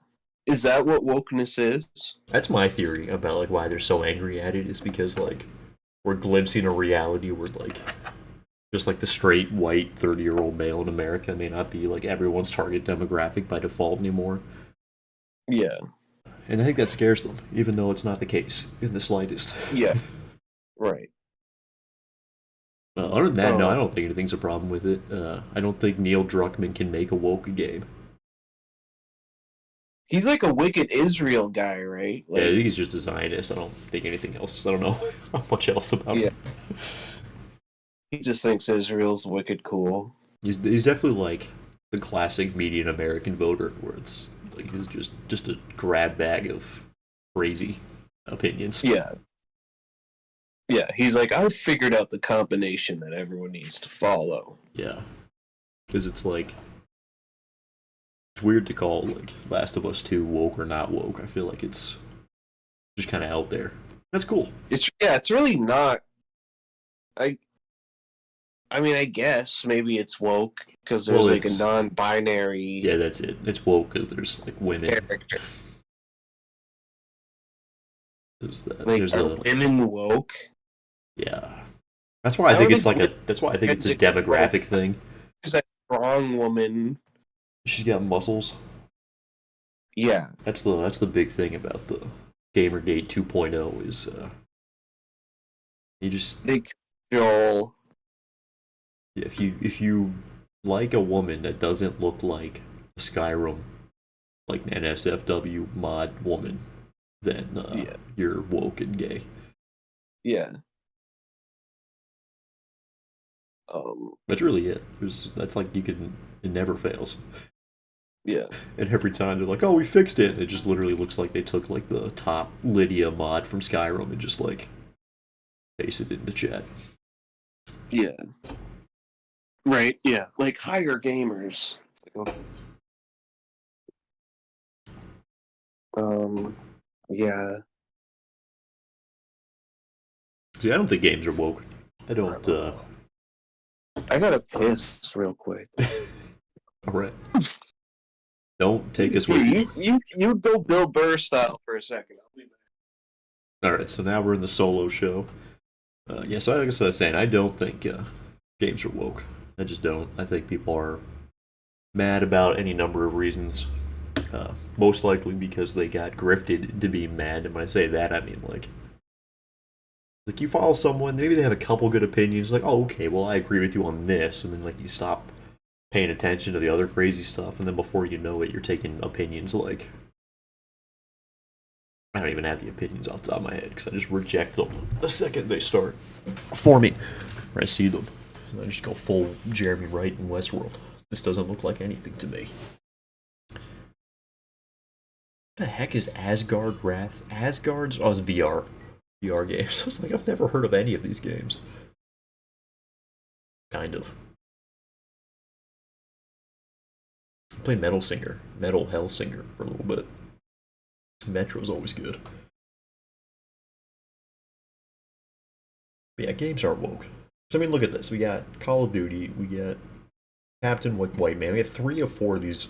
Is that what wokeness is? That's my theory about like why they're so angry at it, is because like we're glimpsing a reality where like just like the straight white 30-year-old male in America may not be like everyone's target demographic by default anymore. Yeah. And I think that scares them, even though it's not the case in the slightest. Yeah. Right. Other than that, no, I don't think anything's a problem with it. I don't think Neil Druckmann can make a woke game. He's like a wicked Israel guy, right? Like, Yeah, I think he's just a Zionist. I don't think anything else. I don't know much else about him. he just thinks Israel's wicked cool. He's definitely like the classic median American voter, where it's like he's just a grab bag of crazy opinions. Yeah. Yeah, he's like, I've figured out the combination that everyone needs to follow. Yeah, because it's like it's weird to call like Last of Us 2 woke or not woke. I feel like it's just kind of out there. That's cool. It's really not. I mean, I guess maybe it's woke because there's Well, like a it's- non-binary Yeah, that's it. It's woke because there's like women. character. There's that. Like, There's are a women woke? yeah. That's why I I think don't it's like think a. That's why I think it's a women's like demographic thing. Strong woman. She's got muscles. Yeah. That's the big thing about the Gamergate 2.0 is you just They control. if you like a woman that doesn't look like a Skyrim, like an NSFW mod woman, then Yeah. you're woke and gay. Yeah. That's really it. That's like it never fails. Yeah. And every time they're like, "Oh, we fixed it," it just literally looks like they took like the top Lydia mod from Skyrim and just like pasted it in the chat. Yeah. Right. Yeah. Like higher gamers. Yeah. See, I don't think games are woke. I don't. I gotta piss real quick. All right. Don't take us with Here, you. you go Bill Burr style for a second. I'll be back. All right. So now we're in the solo show. Yeah. So like I was saying, I don't think games are woke. I just don't. I think people are mad about any number of reasons. Most likely because they got grifted into being mad. And when I say that, I mean like Like you follow someone, maybe they have a couple good opinions, like, oh, okay, well, I agree with you on this, and then like you stop paying attention to the other crazy stuff, and then before you know it, you're taking opinions like I don't even have the opinions off the top of my head because I just reject them the second they start forming or I see them. And I just go full Jeremy Wright in Westworld. This doesn't look like anything to me. What the heck is Asgard Wrath? Asgard's? Oh, it's VR. VR games. I was like, I've never heard of any of these games. Kind of. I played Metal Hellsinger for a little bit. Metro's always good. But yeah, games aren't woke. So I mean, look at this. We got Call of Duty. We got Captain White Man. We got 3 or 4 of these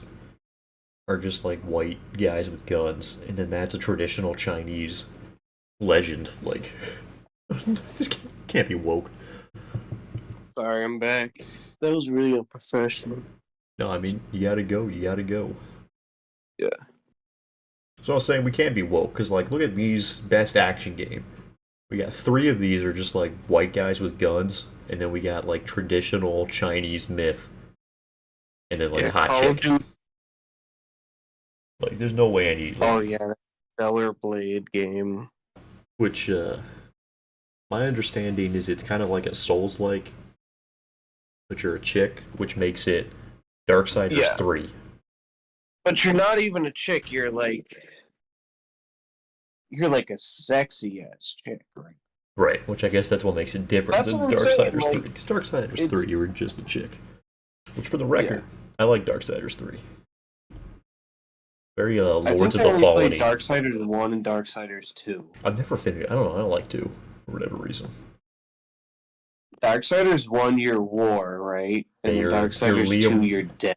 are just like white guys with guns, and then that's a traditional Chinese legend. Like, this can't be woke. Sorry, I'm back. That was really unprofessional. No, I mean, you gotta go. You gotta go. Yeah. So I was saying we can't be woke because, like, look at these best action game. We got 3 of these are just like white guys with guns, and then we got like traditional Chinese myth, and then like hot Call chick. of Duty. Like, there's no way I need. Like, Oh yeah, that Stellar Blade game. which, my understanding is it's kind of like a Souls-like, but you're a chick, which makes it Darksiders Yeah. 3. But you're not even a chick. You're like a sexy ass chick, right? Right, which I guess that's what makes it different That's than what I'm saying, Darksiders like, 3. Because Darksiders it's- 3, you were just a chick. Which, for the record, I like Darksiders 3. Very I think Lords of I the only Fallen. played Darksiders 1 and Darksiders 2. I've never finished. I don't know. I don't like 2 for whatever reason. Darksiders 1, you're war, right? And Yeah, then you're Darksiders Liam. 2, you're death.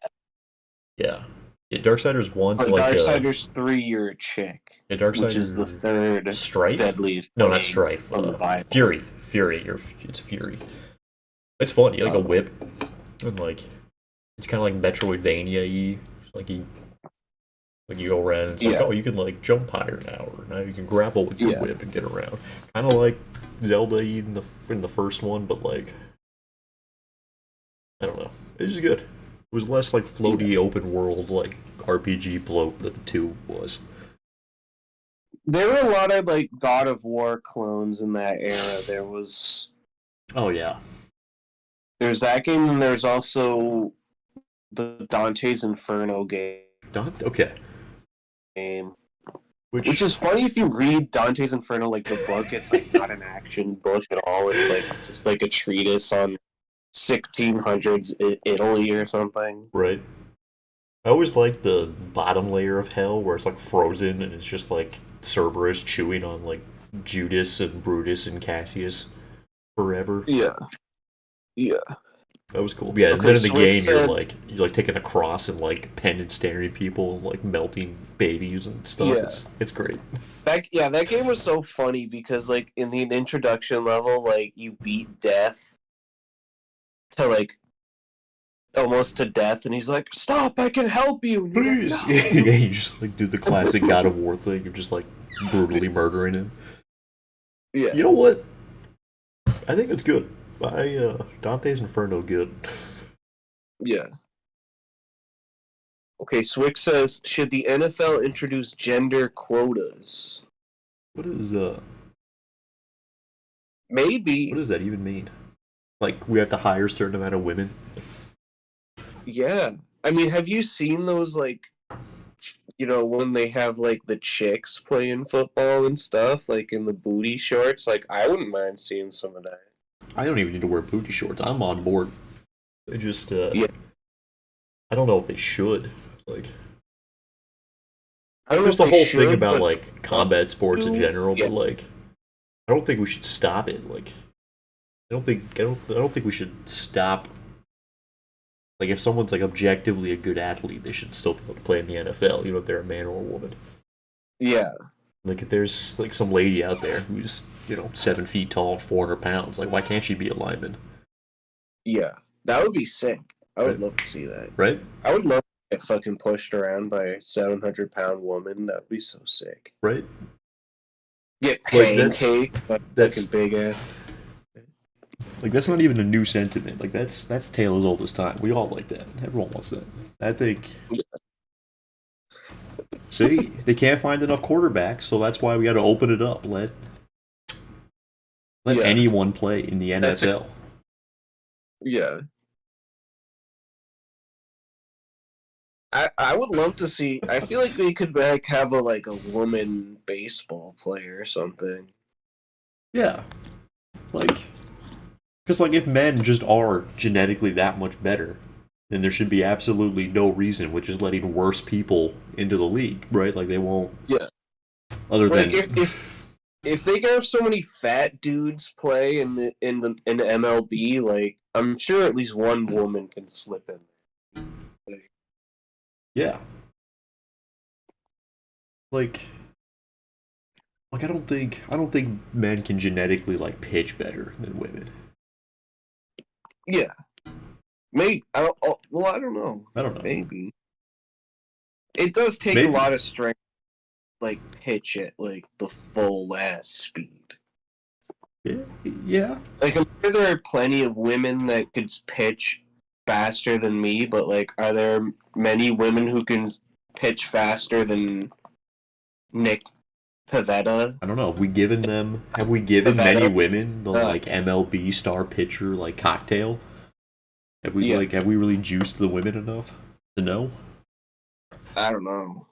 Yeah. Darksiders 1's But like Darksiders 3, you're a chick. Darksiders Which is the third Strife? deadliest. No, not name Strife. from the Bible. Fury. It's Fury. It's fun. You like a whip, and like it's kind of like Metroidvania-y. Like you go around. And it's like, Yeah. oh, you can like jump higher now, or now you can grapple with your Yeah. whip and get around. Kind of like Zelda in the first one, but like I don't know. It was good. It was less like floaty open world like RPG bloat that the 2 was. There were a lot of like God of War clones in that era. There's Oh yeah. that game, and there's also the Dante's Inferno game. Okay. Which is funny if you read Dante's Inferno, like the book. It's like not an action book at all. It's like just like a treatise on 1600s Italy or something. Right. I always like the bottom layer of hell where it's like frozen and it's just like Cerberus chewing on like Judas and Brutus and Cassius forever. Yeah. Yeah. That was cool. Yeah, and Okay, then in the Swig game said- you're like taking a cross and like penning staring people and like melting babies and stuff. Yeah. It's great. That game was so funny because like in the introduction level, like you beat death to like almost to death, and he's like, "Stop! I can help you." And you're Please. like, "No." Yeah, you just like do the classic God of War thing of just like brutally murdering him. Yeah. You know what? I think it's good. Dante's Inferno good. Yeah. Okay, Swick says, should the NFL introduce gender quotas? What is Maybe. what does that even mean? Like we have to hire a certain amount of women? Yeah. I mean, have you seen those, like, you know, when they have, like, the chicks playing football and stuff, like, in the booty shorts? Like, I wouldn't mind seeing some of that. I don't even need to wear booty shorts. I'm on board. They just Yeah. I don't know if they should. Like I don't there's know the if they whole should, thing about but- like combat sports in general, Yeah. but like I don't think we should stop it. Like I don't think we should stop. Like if someone's like objectively a good athlete, they should still be able to play in the NFL, you know, if they're a man or a woman. Yeah. Like if there's like some lady out there who's, you know, 7 feet tall and 400 pounds, like why can't she be a lineman? Yeah. That would be sick. I would Right. love to see that. Right? I would love to get fucking pushed around by a 700-pound woman. That would be so sick. Right? Get Like, that's- pancake, fucking that's- big ass. Like, that's not even a new sentiment. Like, that's tale as old as time. We all like that. Everyone wants that. I think. See, they can't find enough quarterbacks, so that's why we got to open it up. Let Yeah. anyone play in the That's NFL. Yeah. I would love to see. I feel like they could like have a woman baseball player or something. Yeah, like, because like if men just are genetically that much better, then there should be absolutely no reason which is letting worse people into the league, right? Like they won't. Yeah. Other Like than if they can have so many fat dudes play in the MLB, like I'm sure at least one woman can slip in. yeah, like I don't think men can genetically like pitch better than women. Yeah. Maybe. Well, I don't know. I don't know. Maybe. It does take Maybe. a lot of strength, like pitch at like the full ass speed. Yeah. Like I'm sure there are plenty of women that could pitch faster than me, but like, are there many women who can pitch faster than Nick Pavetta? I don't know. Have we given many women the Uh. like MLB star pitcher like cocktail? Have we Yeah. have we really juiced the women enough to know? I don't know.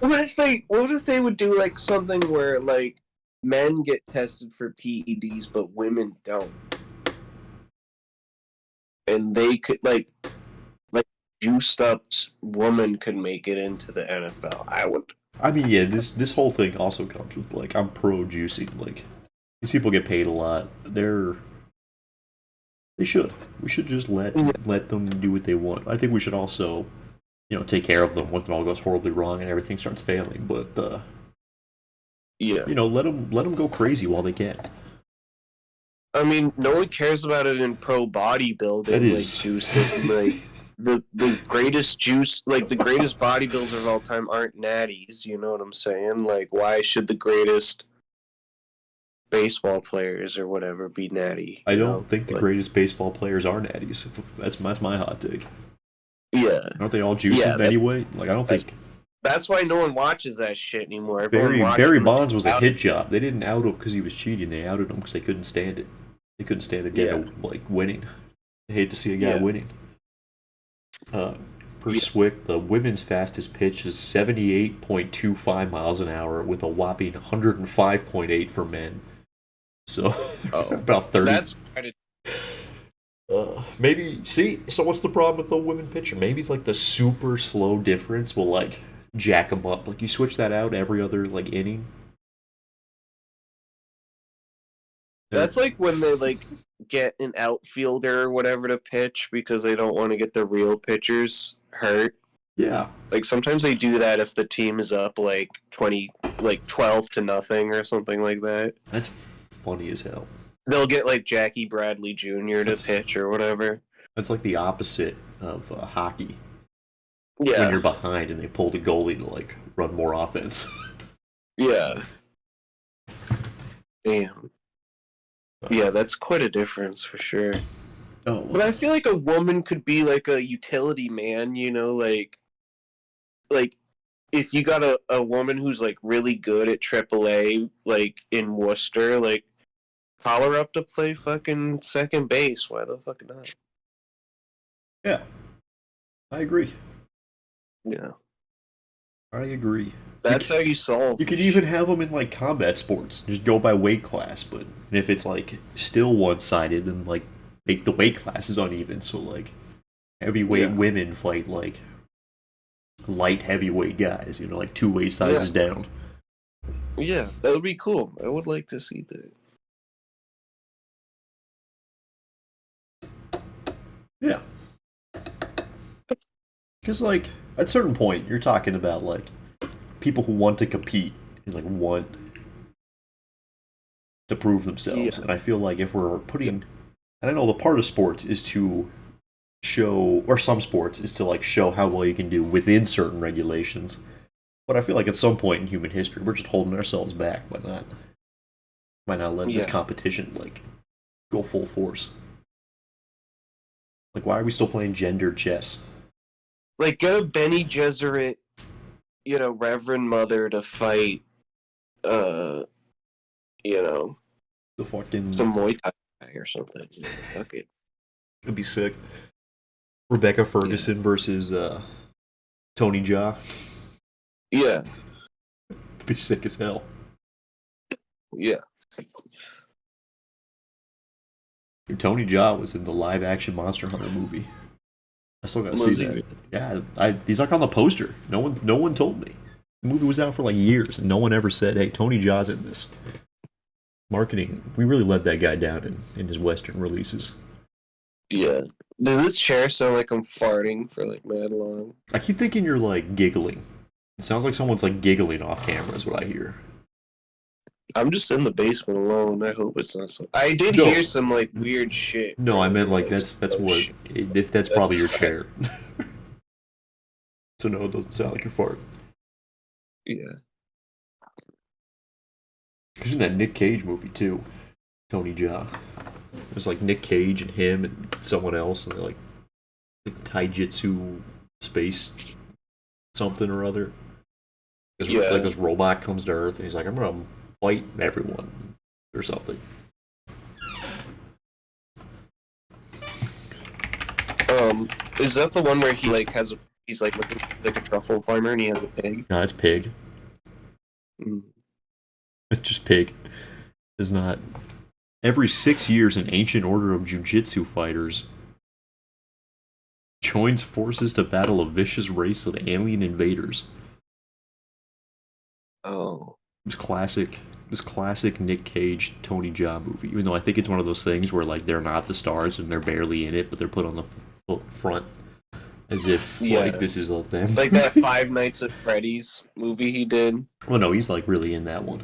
What if they would do like something where like men get tested for PEDs but women don't, and they could like juiced up woman could make it into the NFL? I would. I mean, yeah, this whole thing also comes with like I'm pro juicing. Like these people get paid a lot. We should just let them do what they want. I think we should also, take care of them when it all goes horribly wrong and everything starts failing. But Yeah. let them go crazy while they can. I mean, no one cares about it in pro bodybuilding. That like is- juicing, like the greatest juice, like the greatest bodybuilders of all time aren't natties. You know what I'm saying? Like, why should the greatest baseball players or whatever be natty? I you don't know? think the Like, greatest baseball players are natties. That's my hot take. Yeah, Aren't they all juices Yeah, that- anyway? Like I don't think that's why no one watches that shit anymore. Everyone Barry watched Barry him Bonds was a out- hit job. They didn't out him because he was cheating. They outed him because they couldn't stand it. They couldn't stand it getting winning. They hate to see a guy Yeah. winning. Per Yeah. Swick, the women's fastest pitch is 78.25 miles an hour with a whopping 105.8 for men. So Oh. about 30. That's kind of Maybe see. So what's the problem with the women pitcher? Maybe it's like the super slow difference will like jack them up. Like you switch that out every other like inning. That's like when they like get an outfielder or whatever to pitch because they don't want to get the real pitchers hurt. Yeah. Like sometimes they do that if the team is up like 12-0 or something like that. That's funny as hell. They'll get like Jackie Bradley Jr. to That's- pitch or whatever. That's like the opposite of hockey. When Yeah, you're behind and they pull the goalie to like run more offense. yeah. Damn. Yeah, that's quite a difference for sure. Oh, But I feel like a woman could be like a utility man, like if you got a woman who's like really good at AAA, like in Worcester, like call her up to play fucking second base. Why the fuck not? yeah, I agree. Yeah, I agree. that's how you solve. You could even have them in like combat sports. Just go by weight class, but if it's like still one-sided, then like make the weight classes uneven. So like heavyweight Yeah. women fight like light heavyweight guys. Like 2 weight sizes down. Yeah, that would be cool. I would like to see that. Yeah. Because, like, at a certain point, you're talking about, like, people who want to compete and, like, want to prove themselves. Yeah. And I feel like if we're putting... And I know the part of sports is to show... Or some sports is to, like, show how well you can do within certain regulations. But I feel like at some point in human history, we're just holding ourselves back by not letting this Yeah. competition like go full force. Like, why are we still playing gender chess? Like, get a Benny Gesserit, Reverend Mother to fight, uh, you know, The fucking some Muay Thai guy or something. Fuck it. it'd be sick. Rebecca Ferguson versus Tony Jaa. Yeah, It'd be sick as hell. yeah. Dude, Tony Jaa was in the live action Monster Hunter movie. I still gotta see Was he? that. Yeah, he's like on the poster. No one told me. The movie was out for like years, and no one ever said, "Hey, Tony Jaa's in this." Marketing, we really let that guy down in his Western releases. Yeah. Does this chair sound like I'm farting for like mad long? I keep thinking you're like giggling. It sounds like someone's like giggling off camera, is what I hear. I'm just in the basement alone. I hope it's not so. I did No. hear some like weird shit. No, I meant like Like, that's some what shit. if that's probably your That's- chair. So no, it doesn't sound like your fart. Yeah. He's in that Nick Cage movie too, Tony Jaa. It was like Nick Cage and him and someone else, and they're like taijutsu space something or other. Yeah. Like this robot comes to Earth and he's like, I'm gonna fight everyone or something. Is that the one where he like he's like a truffle farmer and he has a pig? No, it's Pig. Mm. It's just Pig. It's not. Every 6 years, an ancient order of jujitsu fighters joins forces to battle a vicious race of alien invaders. Oh. This classic Nick Cage Tony Jaa movie. Even though I think it's one of those things where like they're not the stars and they're barely in it, but they're put on the front as if like this is them. Like that Five Nights at Freddy's movie he did. Well, no, he's like really in that one.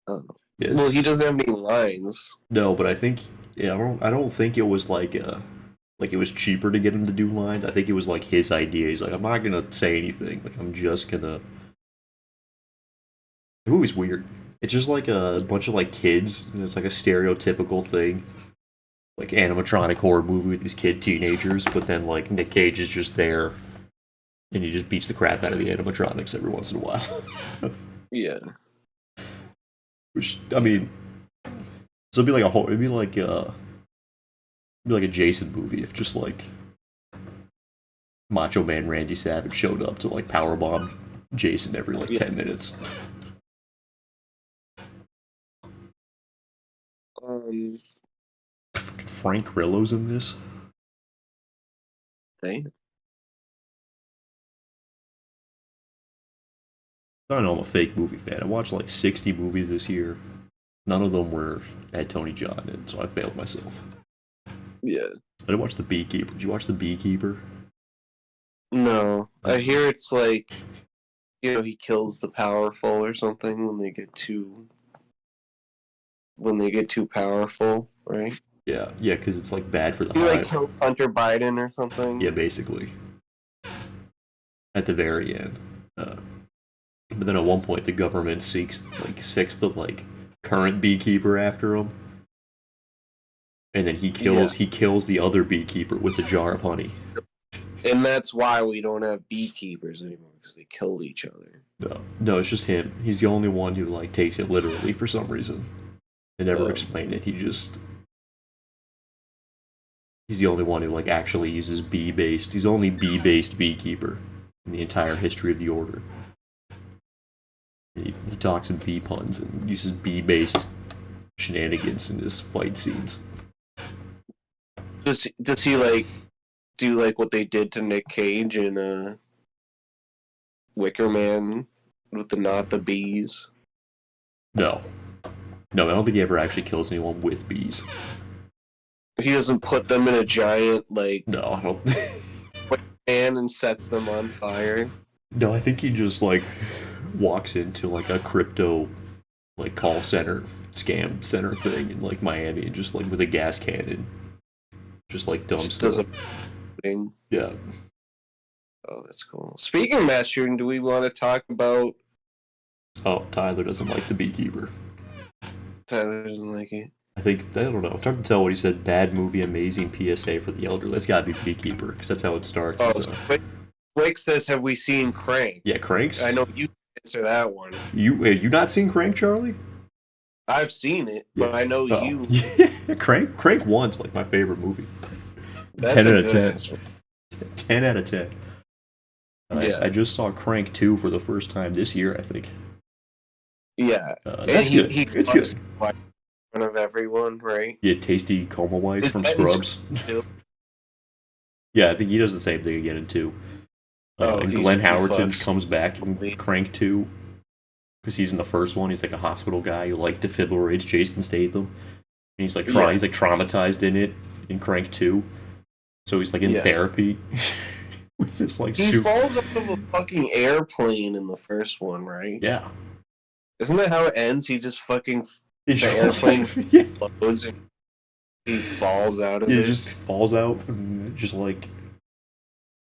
Oh. Yeah, Well, he doesn't have any lines. No, but I think I don't think it was like it was cheaper to get him to do lines. I think it was like his idea. He's like, I'm not gonna say anything. Like I'm just gonna. The movie's weird. It's just like a bunch of like kids. And it's like a stereotypical thing, like animatronic horror movie with these kid teenagers. But then like Nick Cage is just there, and he just beats the crap out of the animatronics every once in a while. Yeah. Which I mean, so it'd be like a whole. It'd be like a Jason movie if just like Macho Man Randy Savage showed up to like powerbomb Jason every like 10 minutes. Fucking Frank Grillo's in this. Dang. I don't know. I'm a fake movie fan. I watched like 60 movies this year. None of them had Tony Jaa in it, so I failed myself. Yeah. I did watch The Beekeeper. Did you watch The Beekeeper? No. I hear it's like, he kills the powerful or something when they get too powerful, right? Yeah, because it's like bad for the He like hive. kills Hunter Biden or something. Yeah, basically. At the very end. But then at one point the government seeks the like current beekeeper after him. And then he kills the other beekeeper with a jar of honey. And that's why we don't have beekeepers anymore, because they kill each other. No, it's just him. He's the only one who like takes it literally for some reason. They never explain it. He's the only one who like actually uses bee-based. He's the only bee-based beekeeper in the entire history of the order. He talks in bee puns and uses bee-based shenanigans in his fight scenes. Does he like do like what they did to Nick Cage in Wicker Man with not the bees? No, I don't think he ever actually kills anyone with bees. He doesn't put them in a giant like No, I don't. pan and sets them on fire. No, I think he just like walks into like a crypto like call center scam center thing in like Miami and just like with a gas cannon just like dumps Just does them. a thing. Yeah. Oh, that's cool. Speaking of mass shooting, do we want to talk about Oh, Tyler doesn't like The Beekeeper. Tyler doesn't like it? I don't know. It's hard to tell what he said. Bad movie, amazing PSA for the elderly. That's gotta be Beekeeper, because that's how it starts. Oh, It's, Blake says, "Have we seen Crank?" yeah, Cranks. I know you answer that one. You not seen Crank, Charlie? I've seen it, but I know Oh. you. Yeah, Crank 1's like my favorite movie. That's 10 a out of good 10. answer. 10 out of 10. Yeah. I just saw Crank 2 for the first time this year, I think. Yeah, That's and good. He It's fucks good. in front of everyone, right? Yeah, Tasty Coma Wife Is from that in Scrubs. too? Yeah, I think he does the same thing again in 2. And Glenn Howerton comes back in Crank 2. Because he's in the first one, he's like a hospital guy who like defibrillates Jason Statham. And he's like he's like traumatized in it in Crank 2. So he's like in therapy with this like He falls out of a fucking airplane in the first one, right? Yeah. Isn't that how it ends? He just fucking The airplane explodes and he falls out of it. He just falls out and just like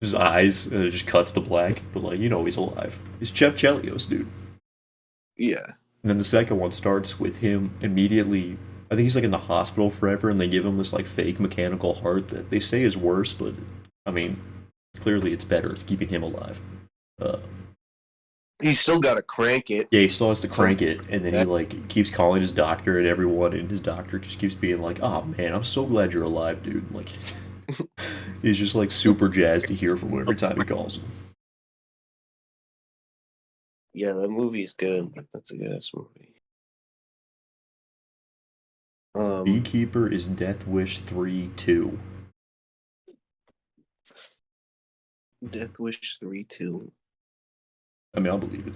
his eyes and it just cuts to black, but like he's alive. He's Jeff Chelios, dude. Yeah. And then the second one starts with him immediately. I think he's like in the hospital forever, and they give him this like fake mechanical heart that they say is worse, but I mean, clearly it's better. It's keeping him alive. He's still got to crank it. Yeah, he still has to crank it, and then he like keeps calling his doctor and everyone, and his doctor just keeps being like, "Oh man, I'm so glad you're alive, dude." Like, he's just like super jazzed to hear from him every time he calls him. Yeah, that movie's good. That's a good ass movie. Beekeeper is Death Wish 3-2. Death Wish 3-2. I mean, I'll believe it.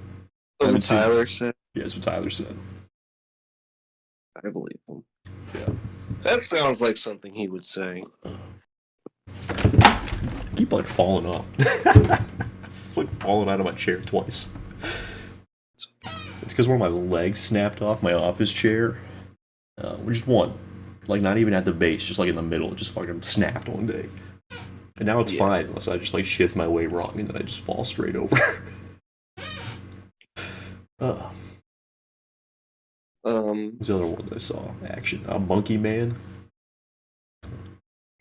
That's what Tyler said. Yeah, that's what Tyler said. I believe him. Yeah. That sounds like something he would say. I keep like falling off. It's like falling out of my chair twice. It's because one of my legs snapped off my office chair. Just one. Like not even at the base, just like in the middle. It just fucking snapped one day. And now it's fine unless I just like shift my weight wrong and then I just fall straight over. What's the other one I saw? Action. Monkey Man.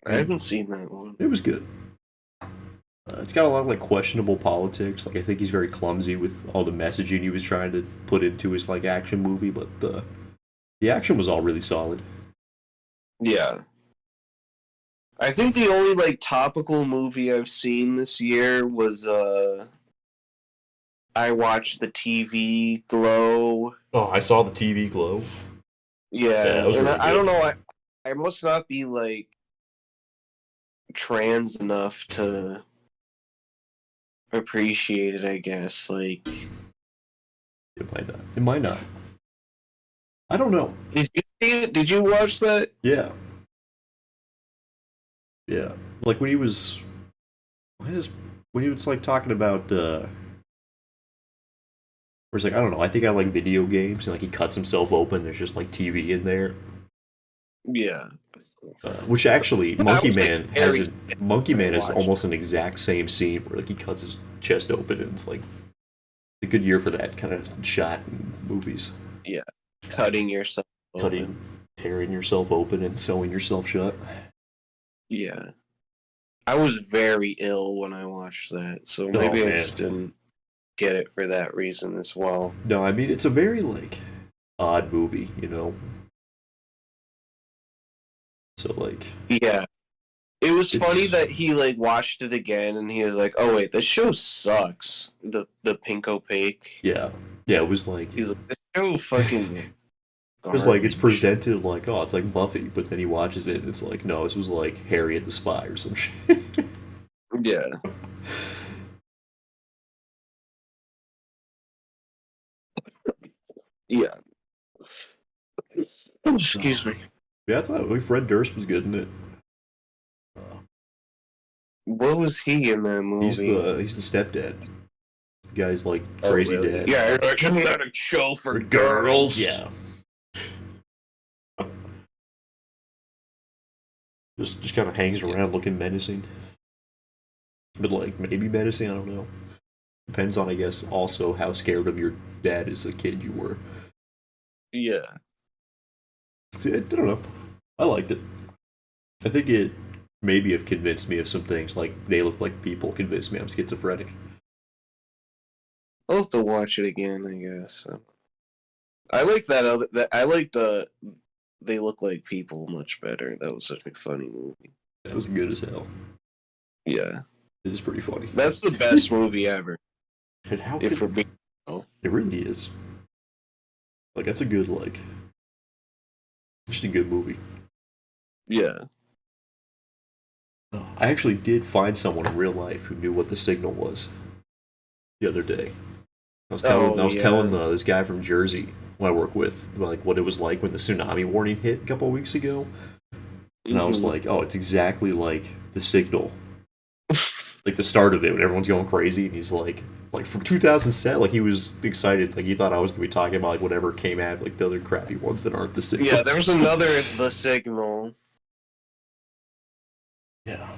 I haven't seen that one. It was good. It's got a lot of like questionable politics. Like I think he's very clumsy with all the messaging he was trying to put into his like action movie, but the action was all really solid. Yeah. I think the only like topical movie I've seen this year was I watched the TV Glow. Oh, I saw the TV Glow. Yeah, that was and really I good. don't know. I must not be like trans enough to appreciate it. I guess like It might not. It might not. I don't know. did you see it? Did you watch that? Yeah. Yeah. Like when he was like talking about where it's like, I don't know, I think I like video games and like he cuts himself open, there's just like TV in there. Yeah. Which actually Monkey Man has watched. almost an exact same scene where like he cuts his chest open and it's like a good year for that kind of shot in movies. Yeah. Cutting yourself open. Tearing yourself open and sewing yourself shut. Yeah. I was very ill when I watched that, so maybe I just didn't get it for that reason as well. No, I mean, it's a very, like, odd movie, you know? So, like... Yeah. It was funny that he, like, watched it again, and he was like, oh, wait, this show sucks. The Pink Opaque. Yeah. Yeah, it was like... He's like, this show fucking... It's like, it's presented like, oh, it's like Buffy, but then he watches it and it's like, no, this was like Harriet the Spy or some shit. Yeah. Yeah. Excuse me. Yeah, I thought Fred Durst was good in it. What was he in that movie? He's the stepdad. The guy's like crazy dad. Yeah, a genetic show for girls. Yeah. Just kind of hangs around looking menacing. But like maybe menacing, I don't know. Depends on, I guess, also how scared of your dad as a kid you were. Yeah. See, I don't know. I liked it. I think it maybe have convinced me of some things, like They Look Like People convinced me I'm schizophrenic. I'll have to watch it again, I guess. I like that other. That I liked. They Look Like People much better. That was such a funny movie. That was good as hell. Yeah, It is pretty funny. that's the best movie ever. And how If we're could being, oh, it really is? Like that's a good like, just a good movie. yeah. I actually did find someone in real life who knew what the signal was the other day. I was telling this guy from Jersey who I work with like what it was like when the tsunami warning hit a couple of weeks ago, and I was like, "Oh, it's exactly like the signal, like the start of it when everyone's going crazy." And he's like from 2007, like he was excited, like he thought I was gonna be talking about like whatever came out, like the other crappy ones that aren't the signal. Yeah, there was another The Signal. Yeah.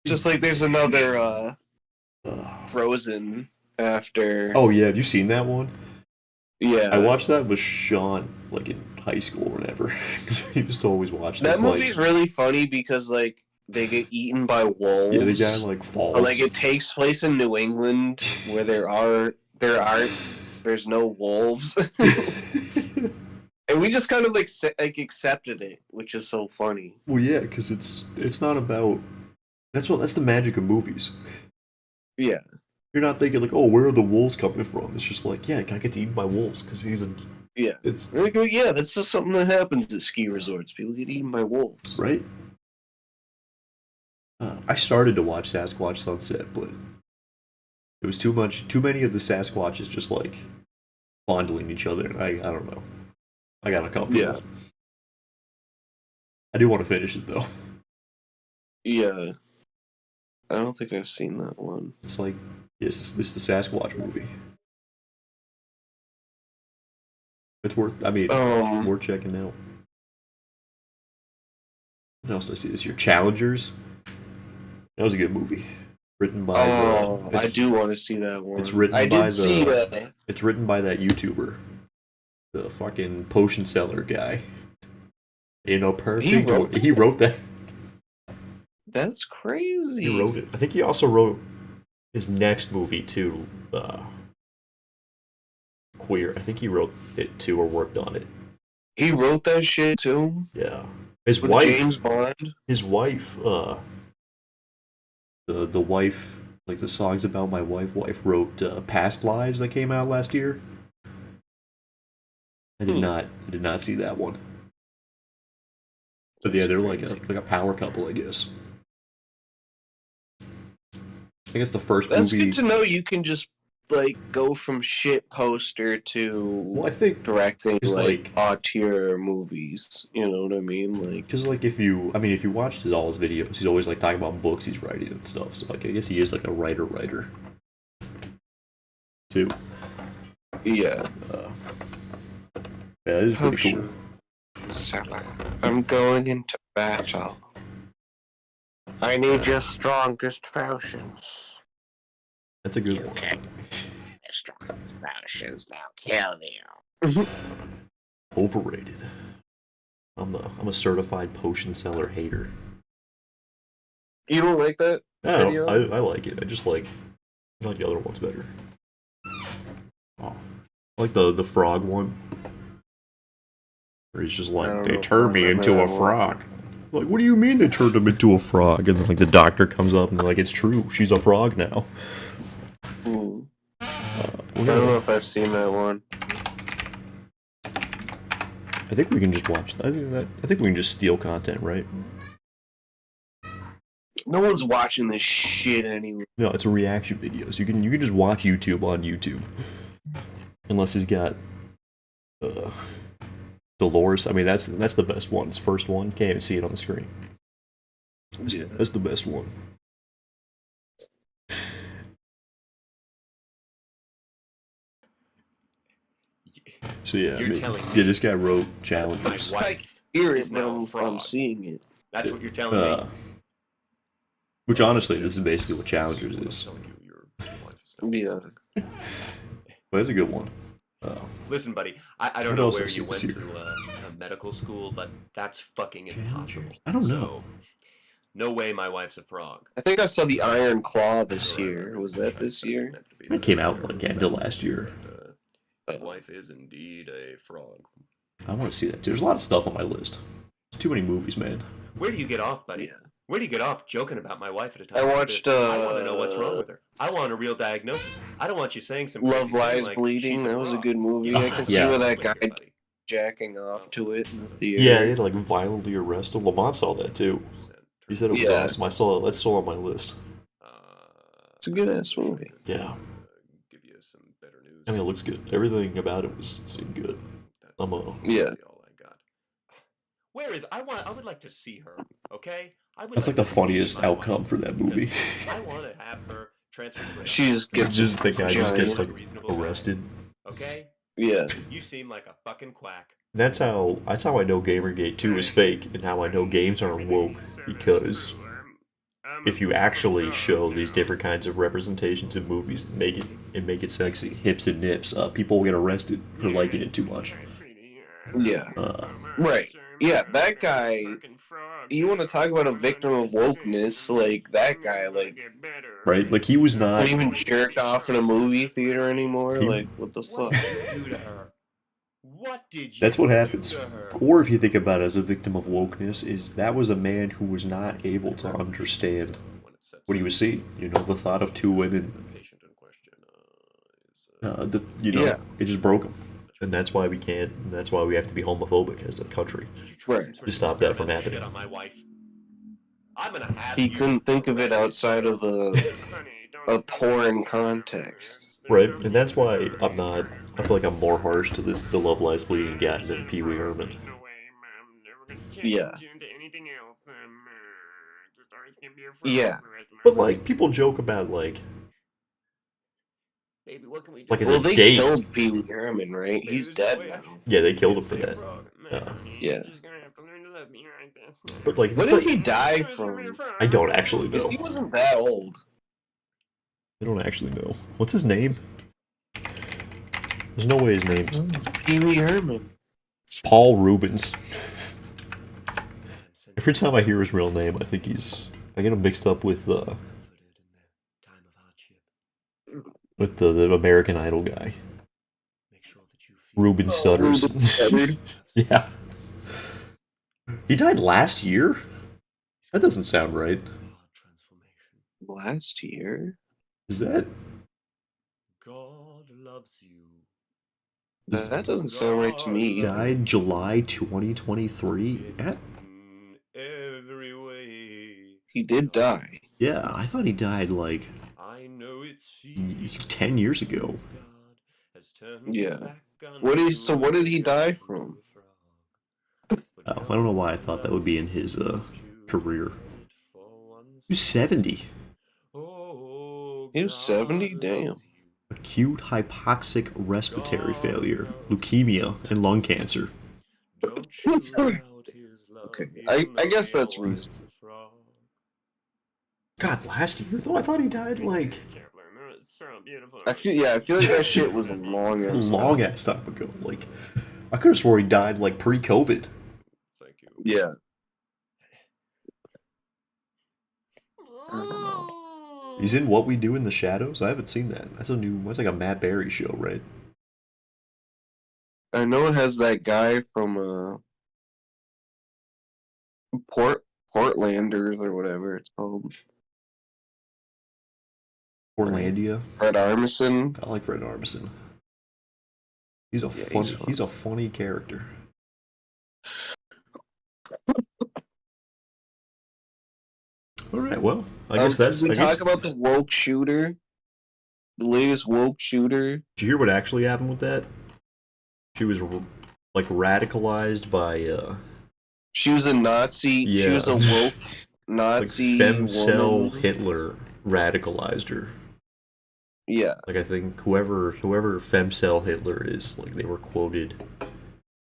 Just like there's another Frozen after. Oh yeah, have you seen that one? Yeah, I watched that with Sean like in high school or whatever. He used to always watch that this. movie's really funny because like they get eaten by wolves. Yeah, the guy like falls. But, like it takes place in New England where there's no wolves, and we just kind of like accepted it, which is so funny. Well, yeah, because it's not about. That's the magic of movies. Yeah, You're not thinking like, oh, where are the wolves coming from? It's just like, yeah, the guy gets eaten by wolves because he's a. yeah, It's like, yeah. That's just something that happens at ski resorts. People get eaten by wolves. right. I started to watch Sasquatch Sunset, but it was too much. Too many of the Sasquatches just like fondling each other, and I don't know. I got uncomfortable. Yeah. I do want to finish it though. Yeah, I don't think I've seen that one. It's like this is the Sasquatch movie. It's worth. I mean, worth checking out. What else did I see this year? Challengers. That was a good movie. Written by. I do want to see that one. It's written I by did see that. It's written by that YouTuber, the fucking potion seller guy. You know, perfect. He wrote that. That's crazy. He wrote it. I think he also wrote his next movie too. Queer. I think he wrote it too or worked on it. He wrote that shit too. Yeah. His With wife. James Bond. His wife. The wife, like the songs about my wife. Wife wrote "Past Lives" that came out last year. I did not see that one. But yeah, they're like a power couple, I guess. I guess the first That's movie. good to know. You can just like go from shit poster to Well, I think directing like auteur movies. You know what I mean? Like, because like if you watched all his videos, he's always like talking about books he's writing and stuff. So like I guess he is like a writer too. Yeah. Yeah, it is pretty cool. So, I'm going into battle. I need your strongest potions. That's a good one. The strongest potions, they'll kill you. Overrated. I'm a certified potion seller hater. You don't like that? No, I like it. I like the other ones better. Oh, I like the frog one. Where he's just like, they turned me into a frog. Like, what do you mean they turned him into a frog? And then like the doctor comes up and they're like, it's true, she's a frog now. I don't know if I've seen that one. I think we can just watch that. I think we can just steal content, right? No one's watching this shit anyway. No, it's a reaction videos. You can just watch YouTube on YouTube. Unless he's got Dolores. I mean that's the best one. It's first one. Can't even see it on the screen. That's the best one. So yeah, this guy wrote Challengers. I hear it, but I'm seeing it. That's what you're telling me. Which honestly, this is basically what Challengers I'm is. telling you, your wife is now Yeah. But it's a good one. Listen, buddy, I don't What know else where is you this went here? to medical school, but that's fucking impossible. Challengers? I don't know. So, no way my wife's a frog. I think I saw the Iron Claw this So I year. really Was wish that I this could've year? been activated That came earlier out with like that, end of last year. but, my wife is indeed a frog. I want to see that. There's a lot of stuff on my list. There's too many movies, man. Where do you get off, buddy? Yeah. Where do you get off joking about my wife at a time I like watched, this? I want to know what's wrong with her. I want a real diagnosis. I don't want you saying some crazy Love thing Lies like, Bleeding. "She's That was a frog." good movie. You I have can to see Yeah. where stop that with guy it, buddy. jacking off to it in the theater. Yeah, they had like violently arrested. Lamont saw that too. He said it was Yeah. awesome. I saw it. That's still on my list. It's a good-ass movie. Yeah. Give you some better news. I mean, it looks good. Everything about it seemed good. I'm Yeah. All I got. Where is I would like to see her. Okay. That's like the to see funniest my wife, outcome for that because movie. I want to have her transfer. to a- She just gets Just the guy just gets like reasonable guy. arrested. Okay. Yeah. You seem like a fucking quack. That's how I know Gamergate 2 is fake, and how I know games aren't woke, because if you actually show these different kinds of representations in movies and make it sexy, hips and nips, people will get arrested for liking it too much. Yeah. Right. Yeah, that guy. You want to talk about a victim of wokeness? Like that guy, like Right? Like he was not. don't even jerk off in a movie theater anymore. He- Like what the What fuck? did you do to her? What did you That's what do happens. to her? Or if you think about it as a victim of wokeness, is that was a man who was not able to understand what he was seeing. You know, the thought of two women. Patient in question Yeah. It just broke him. And that's why we can't. And that's why we have to be homophobic as a country. Right. To stop that from happening. Shit on my wife. I'm gonna have He you couldn't think of it arrested. outside of a porn context. Right, and that's why I'm not. I feel like I'm more harsh to the Love Lies Bleeding guy than Pee Wee Herman. Yeah. Yeah. But like, people joke about like Baby, what can we do? Like, as Well, a they date. killed Pee Wee Herman, right? He's dead now. Yeah, they killed him for that. Yeah. But like, What it's did like he die from? I don't actually know. Because he wasn't that old. I don't actually know. What's his name? There's no way his name's Pee Wee Herman. Paul Rubens. Every time I hear his real name, I think I get him mixed up with the American Idol guy, Ruben Stutters. Ruben Studdard. Yeah. He died last year? That doesn't sound right. Last year? Is that? God loves you. That doesn't sound right to me. Died July 2023? In every way. He did die. Yeah, I thought he died like I know it seems 10 years ago. God has turned Yeah. his back on What did- us so what did he die from? Oh, I don't know why I thought that would be in his career. He was 70. He was 70? Damn. Acute hypoxic respiratory failure, leukemia, and lung cancer. Okay, I guess that's reasonable. God, last year though? I thought he died like I feel like that shit was a long a ass long ass time ago. Like, I could have swore he died like pre-COVID. Thank you. Yeah. I don't know. He's in What We Do in the Shadows. I haven't seen that. That's like a Matt Berry show, right? I know it has that guy from Portlanders or whatever it's called. Portlandia. Fred Armisen. I like Fred Armisen. He's a Yeah, funny. he's fun. He's a funny character. All right. Well, I guess that's. Should we I guess, talk about the woke shooter? The latest woke shooter? did you hear what actually happened with that? She was like radicalized by She was a Nazi. She was a Yeah. woke Nazi like femcell woman. Hitler radicalized her. Yeah. Like, I think whoever femcell Hitler is, like, they were quoted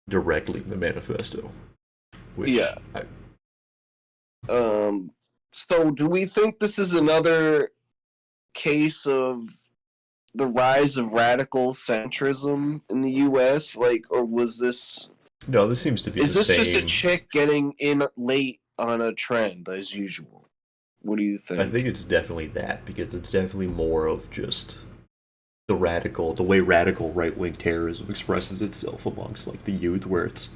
directly in the manifesto. Which Yeah. So, do we think this is another case of the rise of radical centrism in the U.S.? Like, or was this? No, this seems to be Is the this just a same. chick getting in late on a trend as usual? What do you think? I think it's definitely that, because it's definitely more of just the way radical right wing terrorism expresses itself amongst like the youth, where it's,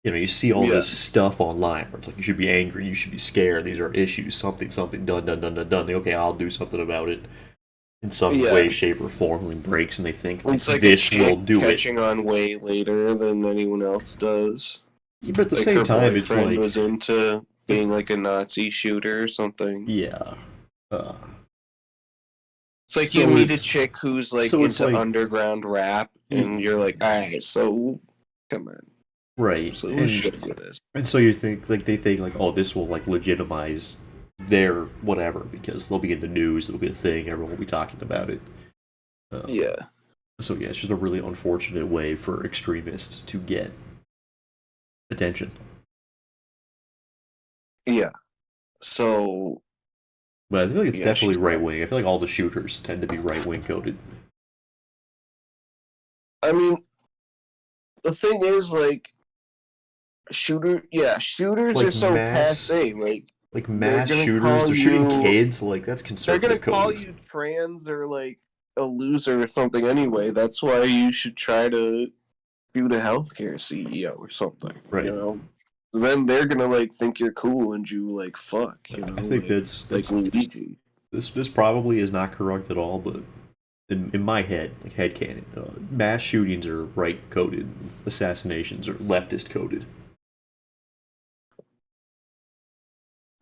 you see all this stuff online where it's like you should be angry, you should be scared, these are issues, something done. Okay, I'll do something about it in some way, shape, or form, and breaks, and they think like, It's like this a chick will do it. catching on way later than anyone else does. Yeah, but at the Like same her time, it's boyfriend like, was into being like a Nazi shooter or something. yeah. It's like So you meet a it's- chick who's like so it's into like- underground rap, and you're like, alright, so come on, Right. so who should do this? And so you think, like, they think, like, oh, this will, like, legitimize their whatever, because they'll be in the news, it'll be a thing, everyone will be talking about it. Yeah, So, yeah, it's just a really unfortunate way for extremists to get attention. yeah. So But I feel like it's Yeah, definitely she's right wing. I feel like all the shooters tend to be right wing coded. I mean, the thing is, like, shooters Like are so mass- passe. Like, mass gonna shooters, call they're shooting you- kids, like, that's they're conservative gonna call coded. you trans or like a loser or something anyway. That's why you should try to shoot a healthcare CEO or something. Right. You know, then they're gonna like think you're cool and you like fuck. You know, I think like, that's like Luigi. this probably is not correct at all, but in my head, like headcanon, mass shootings are right coded, assassinations are leftist coded.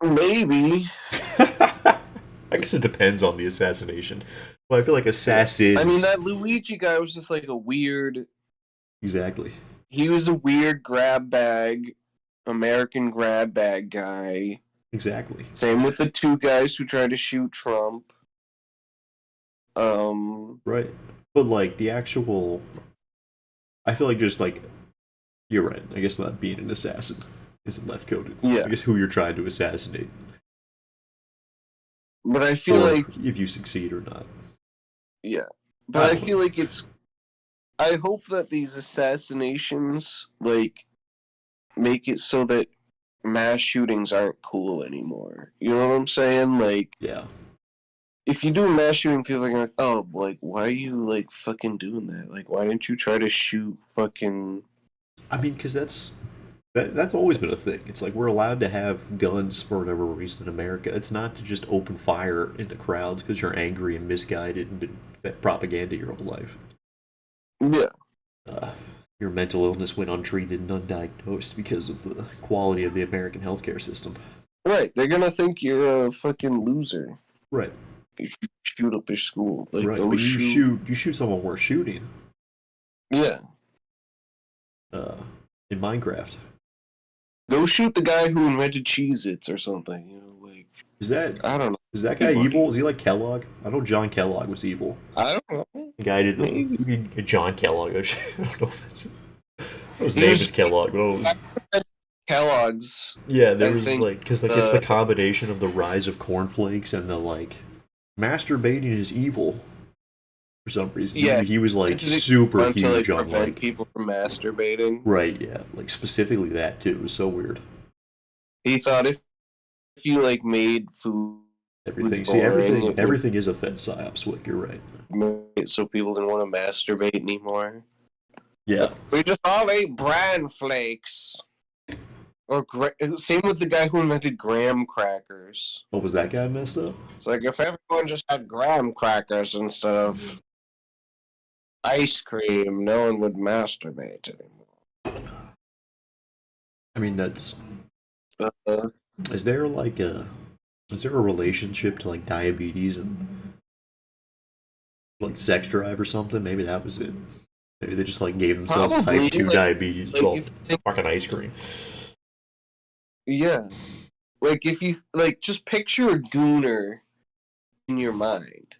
Maybe. I guess it depends on the assassination. Well, I feel like assassins. I mean, that Luigi guy was just like a weird. Exactly. He was a weird grab bag, American grab bag guy. Exactly. Same with the two guys who tried to shoot Trump. Right. But like the actual, I feel like just like, you're right. I guess not being an assassin isn't left coded. Yeah. I guess who you're trying to assassinate, But I feel or like if you succeed or not. yeah. But I I don't feel know. like it's. I hope that these assassinations like make it so that mass shootings aren't cool anymore. You know what I'm saying? Like, Yeah. if you do a mass shooting, people are like, oh, like, why are you like fucking doing that? Like, why didn't you try to shoot fucking? I mean, because that's always been a thing. It's like we're allowed to have guns for whatever reason in America. It's not to just open fire into crowds because you're angry and misguided and been fed propaganda your whole life. Yeah. Your mental illness went untreated and undiagnosed because of the quality of the American healthcare system. Right. They're gonna think you're a fucking loser. Right. If you shoot up your school. Like, Right. go But you shoot someone worth shooting. Yeah. In Minecraft. Go shoot the guy who invented Cheez-Its or something. You know, like, Is that I don't know. is that guy evil? Is he like Kellogg? I know John Kellogg was evil. I don't know. The guy did the John Kellogg. I don't know if that's his name is Kellogg. But I don't- Kellogg's. Yeah, there I was think, like because like it's the combination of the rise of cornflakes and the like masturbating is evil for some reason. Yeah, he was like It's just super fun to, like, huge on prevent like people from masturbating. right, yeah, like specifically that too. It was so weird. He thought if you like made food Everything, boring, everything is a fed psyop. Swick, you're right. made so people didn't want to masturbate anymore. Yeah, We just all ate bran flakes. Or same with the guy who invented graham crackers. what was that guy messed up? It's like if everyone just had graham crackers instead of ice cream, no one would masturbate anymore. I mean, that's Uh, is there a relationship to like diabetes and like sex drive or something? Maybe that was it. Maybe they just like gave themselves Probably, type 2 like- diabetes. like Well, if, fucking ice cream. yeah. Like if you like just picture a gooner in your mind.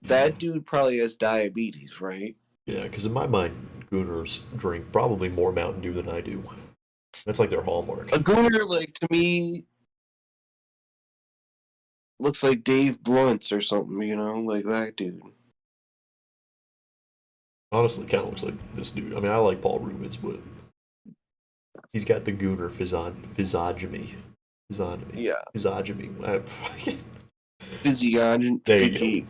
That dude probably has diabetes, right? Yeah, because in my mind, Gooners drink probably more Mountain Dew than I do. That's like their hallmark. A gooner, like to me, looks like Dave Blunt's or something, you know, like that dude. Honestly, kind of looks like this dude. I mean, I like Paul Rubens, but he's got the gooner physiognomy. Yeah. Physiognomy. There you go.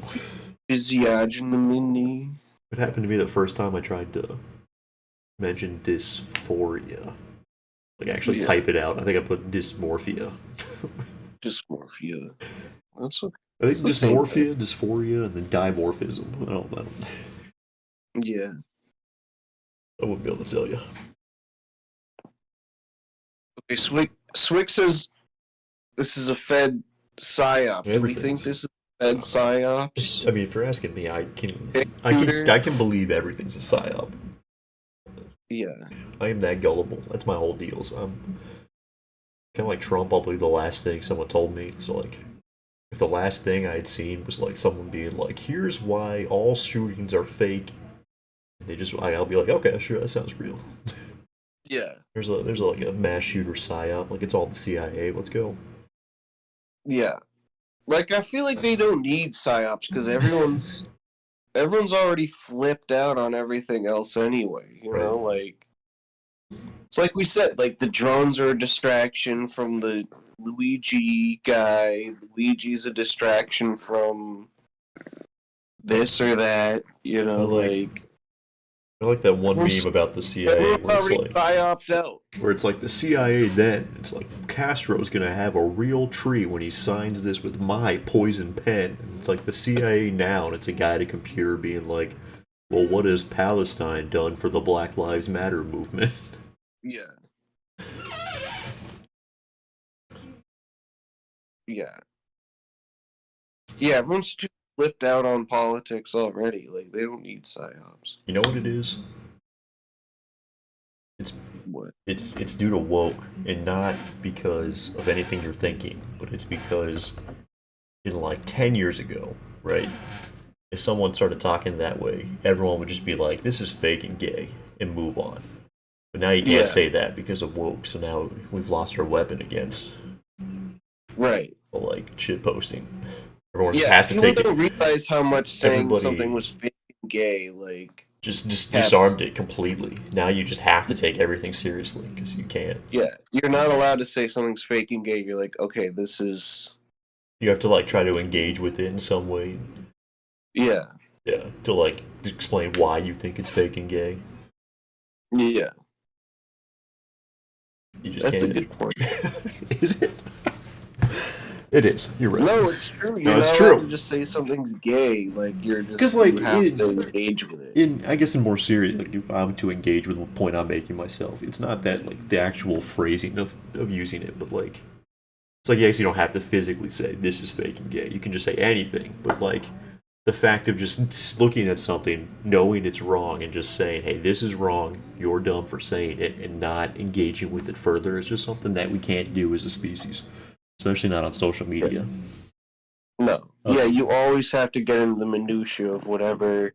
Physiognomy. It happened to me the first time I tried to mention dysphoria. Like, actually Yeah. type it out. I think I put dysmorphia. Dysmorphia. That's okay. I think It's the same dysmorphia, dysphoria, and then dimorphism. I don't. Yeah. I wouldn't be able to tell you. Okay, Swick says this is a Fed psyop. Do we Everything's- think this is a Fed psyops? I mean, if you're asking me, I can believe everything's a psyop. Yeah. I am that gullible. That's my whole deal. So I'm kind of like Trump. I'll believe the last thing someone told me. So like, if the last thing I had seen was like someone being like, "Here's why all shootings are fake," and I'll be like, "Okay, sure, that sounds real." Yeah. There's like a mass shooter psyop. Like, it's all the CIA. Let's go. Yeah. Like, I feel like they don't need psyops because everyone's already flipped out on everything else anyway. You know, like it's like we said, like the drones are a distraction from the Luigi guy. Luigi's a distraction from this or that. You know, I like that one meme about the CIA everyone's where it's already like, psyoped out. where it's like the CIA then, it's like Castro's gonna have a real tree when he signs this with my poison pen. And it's like the CIA now, and it's a guy at a computer being like, well, what has Palestine done for the Black Lives Matter movement? Yeah. Yeah. Yeah, everyone's too flipped out on politics already. Like, they don't need psyops. You know what it is? What? It's due to woke, and not because of anything you're thinking, but it's because in like 10 years ago, right? If someone started talking that way, everyone would just be like, this is fake and gay, and move on. But now you can't say that because of woke, so now we've lost our weapon against Right. like shit posting. Everyone just Yeah, has to people take don't it. realize how much saying Everybody- something was fake and gay, like... Just happens. disarmed it completely. Now you just have to take everything seriously because you can't. Yeah, you're not allowed to say something's fake and gay. You're like, okay, this is... You have to like try to engage with it in some way. Yeah. Yeah, to like explain why you think it's fake and gay. Yeah. You just That's can't. a good point. Is it? It is. You're right. No, it's true. You're it's not true. allowed to just say something's gay. Like, you're just... 'Cause, like, you have to engage with it. I guess in more serious, like if I'm to engage with the point I'm making myself, it's not that like the actual phrasing of using it, but like it's like yes, you don't have to physically say this is fake and gay. You can just say anything, but like the fact of just looking at something, knowing it's wrong, and just saying, "Hey, this is wrong. You're dumb for saying it," and not engaging with it further is just something that we can't do as a species, especially not on social media. No. Yeah, you always have to get into the minutia of whatever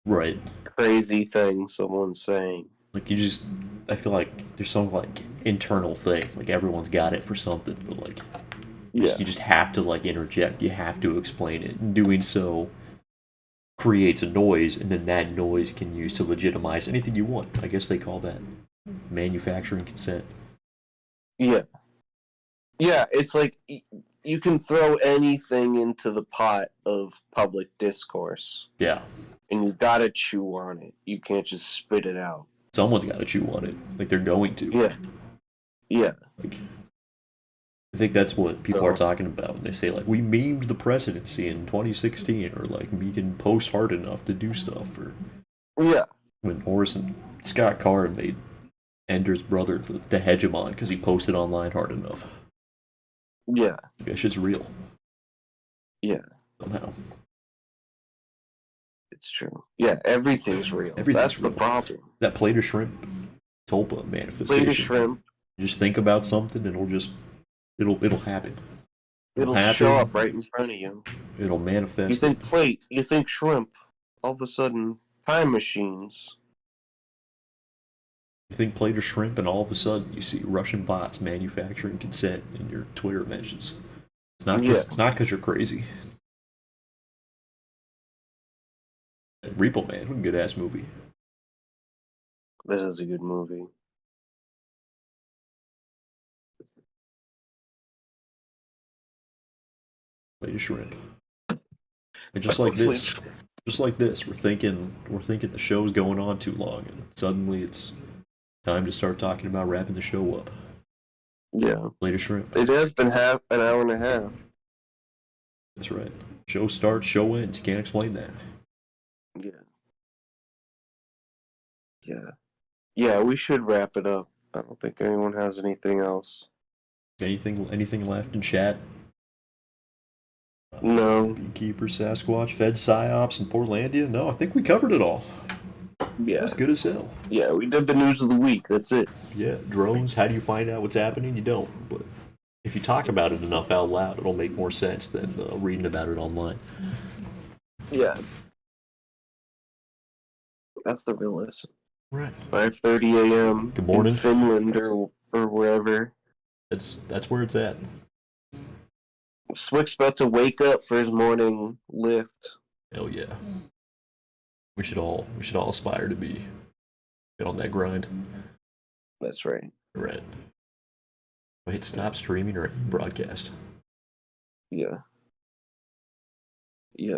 Right. crazy thing someone's saying. Like you just, I feel like there's some like internal thing. Like everyone's got it for something, but like, you just have to like interject. You have to explain it. And doing so creates a noise, and then that noise can use to legitimize anything you want. I guess they call that manufacturing consent. Yeah. Yeah, it's like you can throw anything into the pot of public discourse, Yeah. and you gotta chew on it. You can't just spit it out. Someone's got to chew on it. Like they're going to. Yeah. Yeah. Like, I think that's what people are talking about when they say like we memed the presidency in 2016, or like we can post hard enough to do stuff, or Yeah. when Orson Scott Card made Ender's brother the hegemon because he posted online hard enough. Yeah. That shit's real. Yeah. Somehow. It's true. Yeah, everything's real. Everything's That's the real. problem. That plate of shrimp, tulpa manifestation. Plate of shrimp, You just think about something and it'll happen. it'll happen. show up right in front of you. It'll manifest. You think plate, you think shrimp, all of a sudden, time machines. You think plate of shrimp, and all of a sudden you see Russian bots manufacturing consent in your Twitter mentions. It's not. Yeah. It's not because you're crazy. Repo Man, what a good ass movie. That is a good movie. Lady Shrimp. And just like this, just like this, we're thinking the show's going on too long, and suddenly it's time to start talking about wrapping the show up. Yeah. Lady Shrimp. It has been an hour and a half. That's right. Show starts, show ends. You can't explain that. Yeah. Yeah. Yeah, we should wrap it up. I don't think anyone has anything else. Anything left in chat? No. Beekeeper, Sasquatch, Fed Psyops, and Portlandia? No, I think we covered it all. Yeah. That's good as hell. Yeah, we did the news of the week. That's it. Yeah, drones, how do you find out what's happening? You don't. But if you talk about it enough out loud, it'll make more sense than reading about it online. Yeah. That's the real lesson. Right. 5:30 a.m. Good morning. in Finland or wherever. That's where it's at. Swick's about to wake up for his morning lift. Hell yeah. We should all aspire to get on that grind. That's right. Right. Hit stop streaming or broadcast. Yeah. Yeah.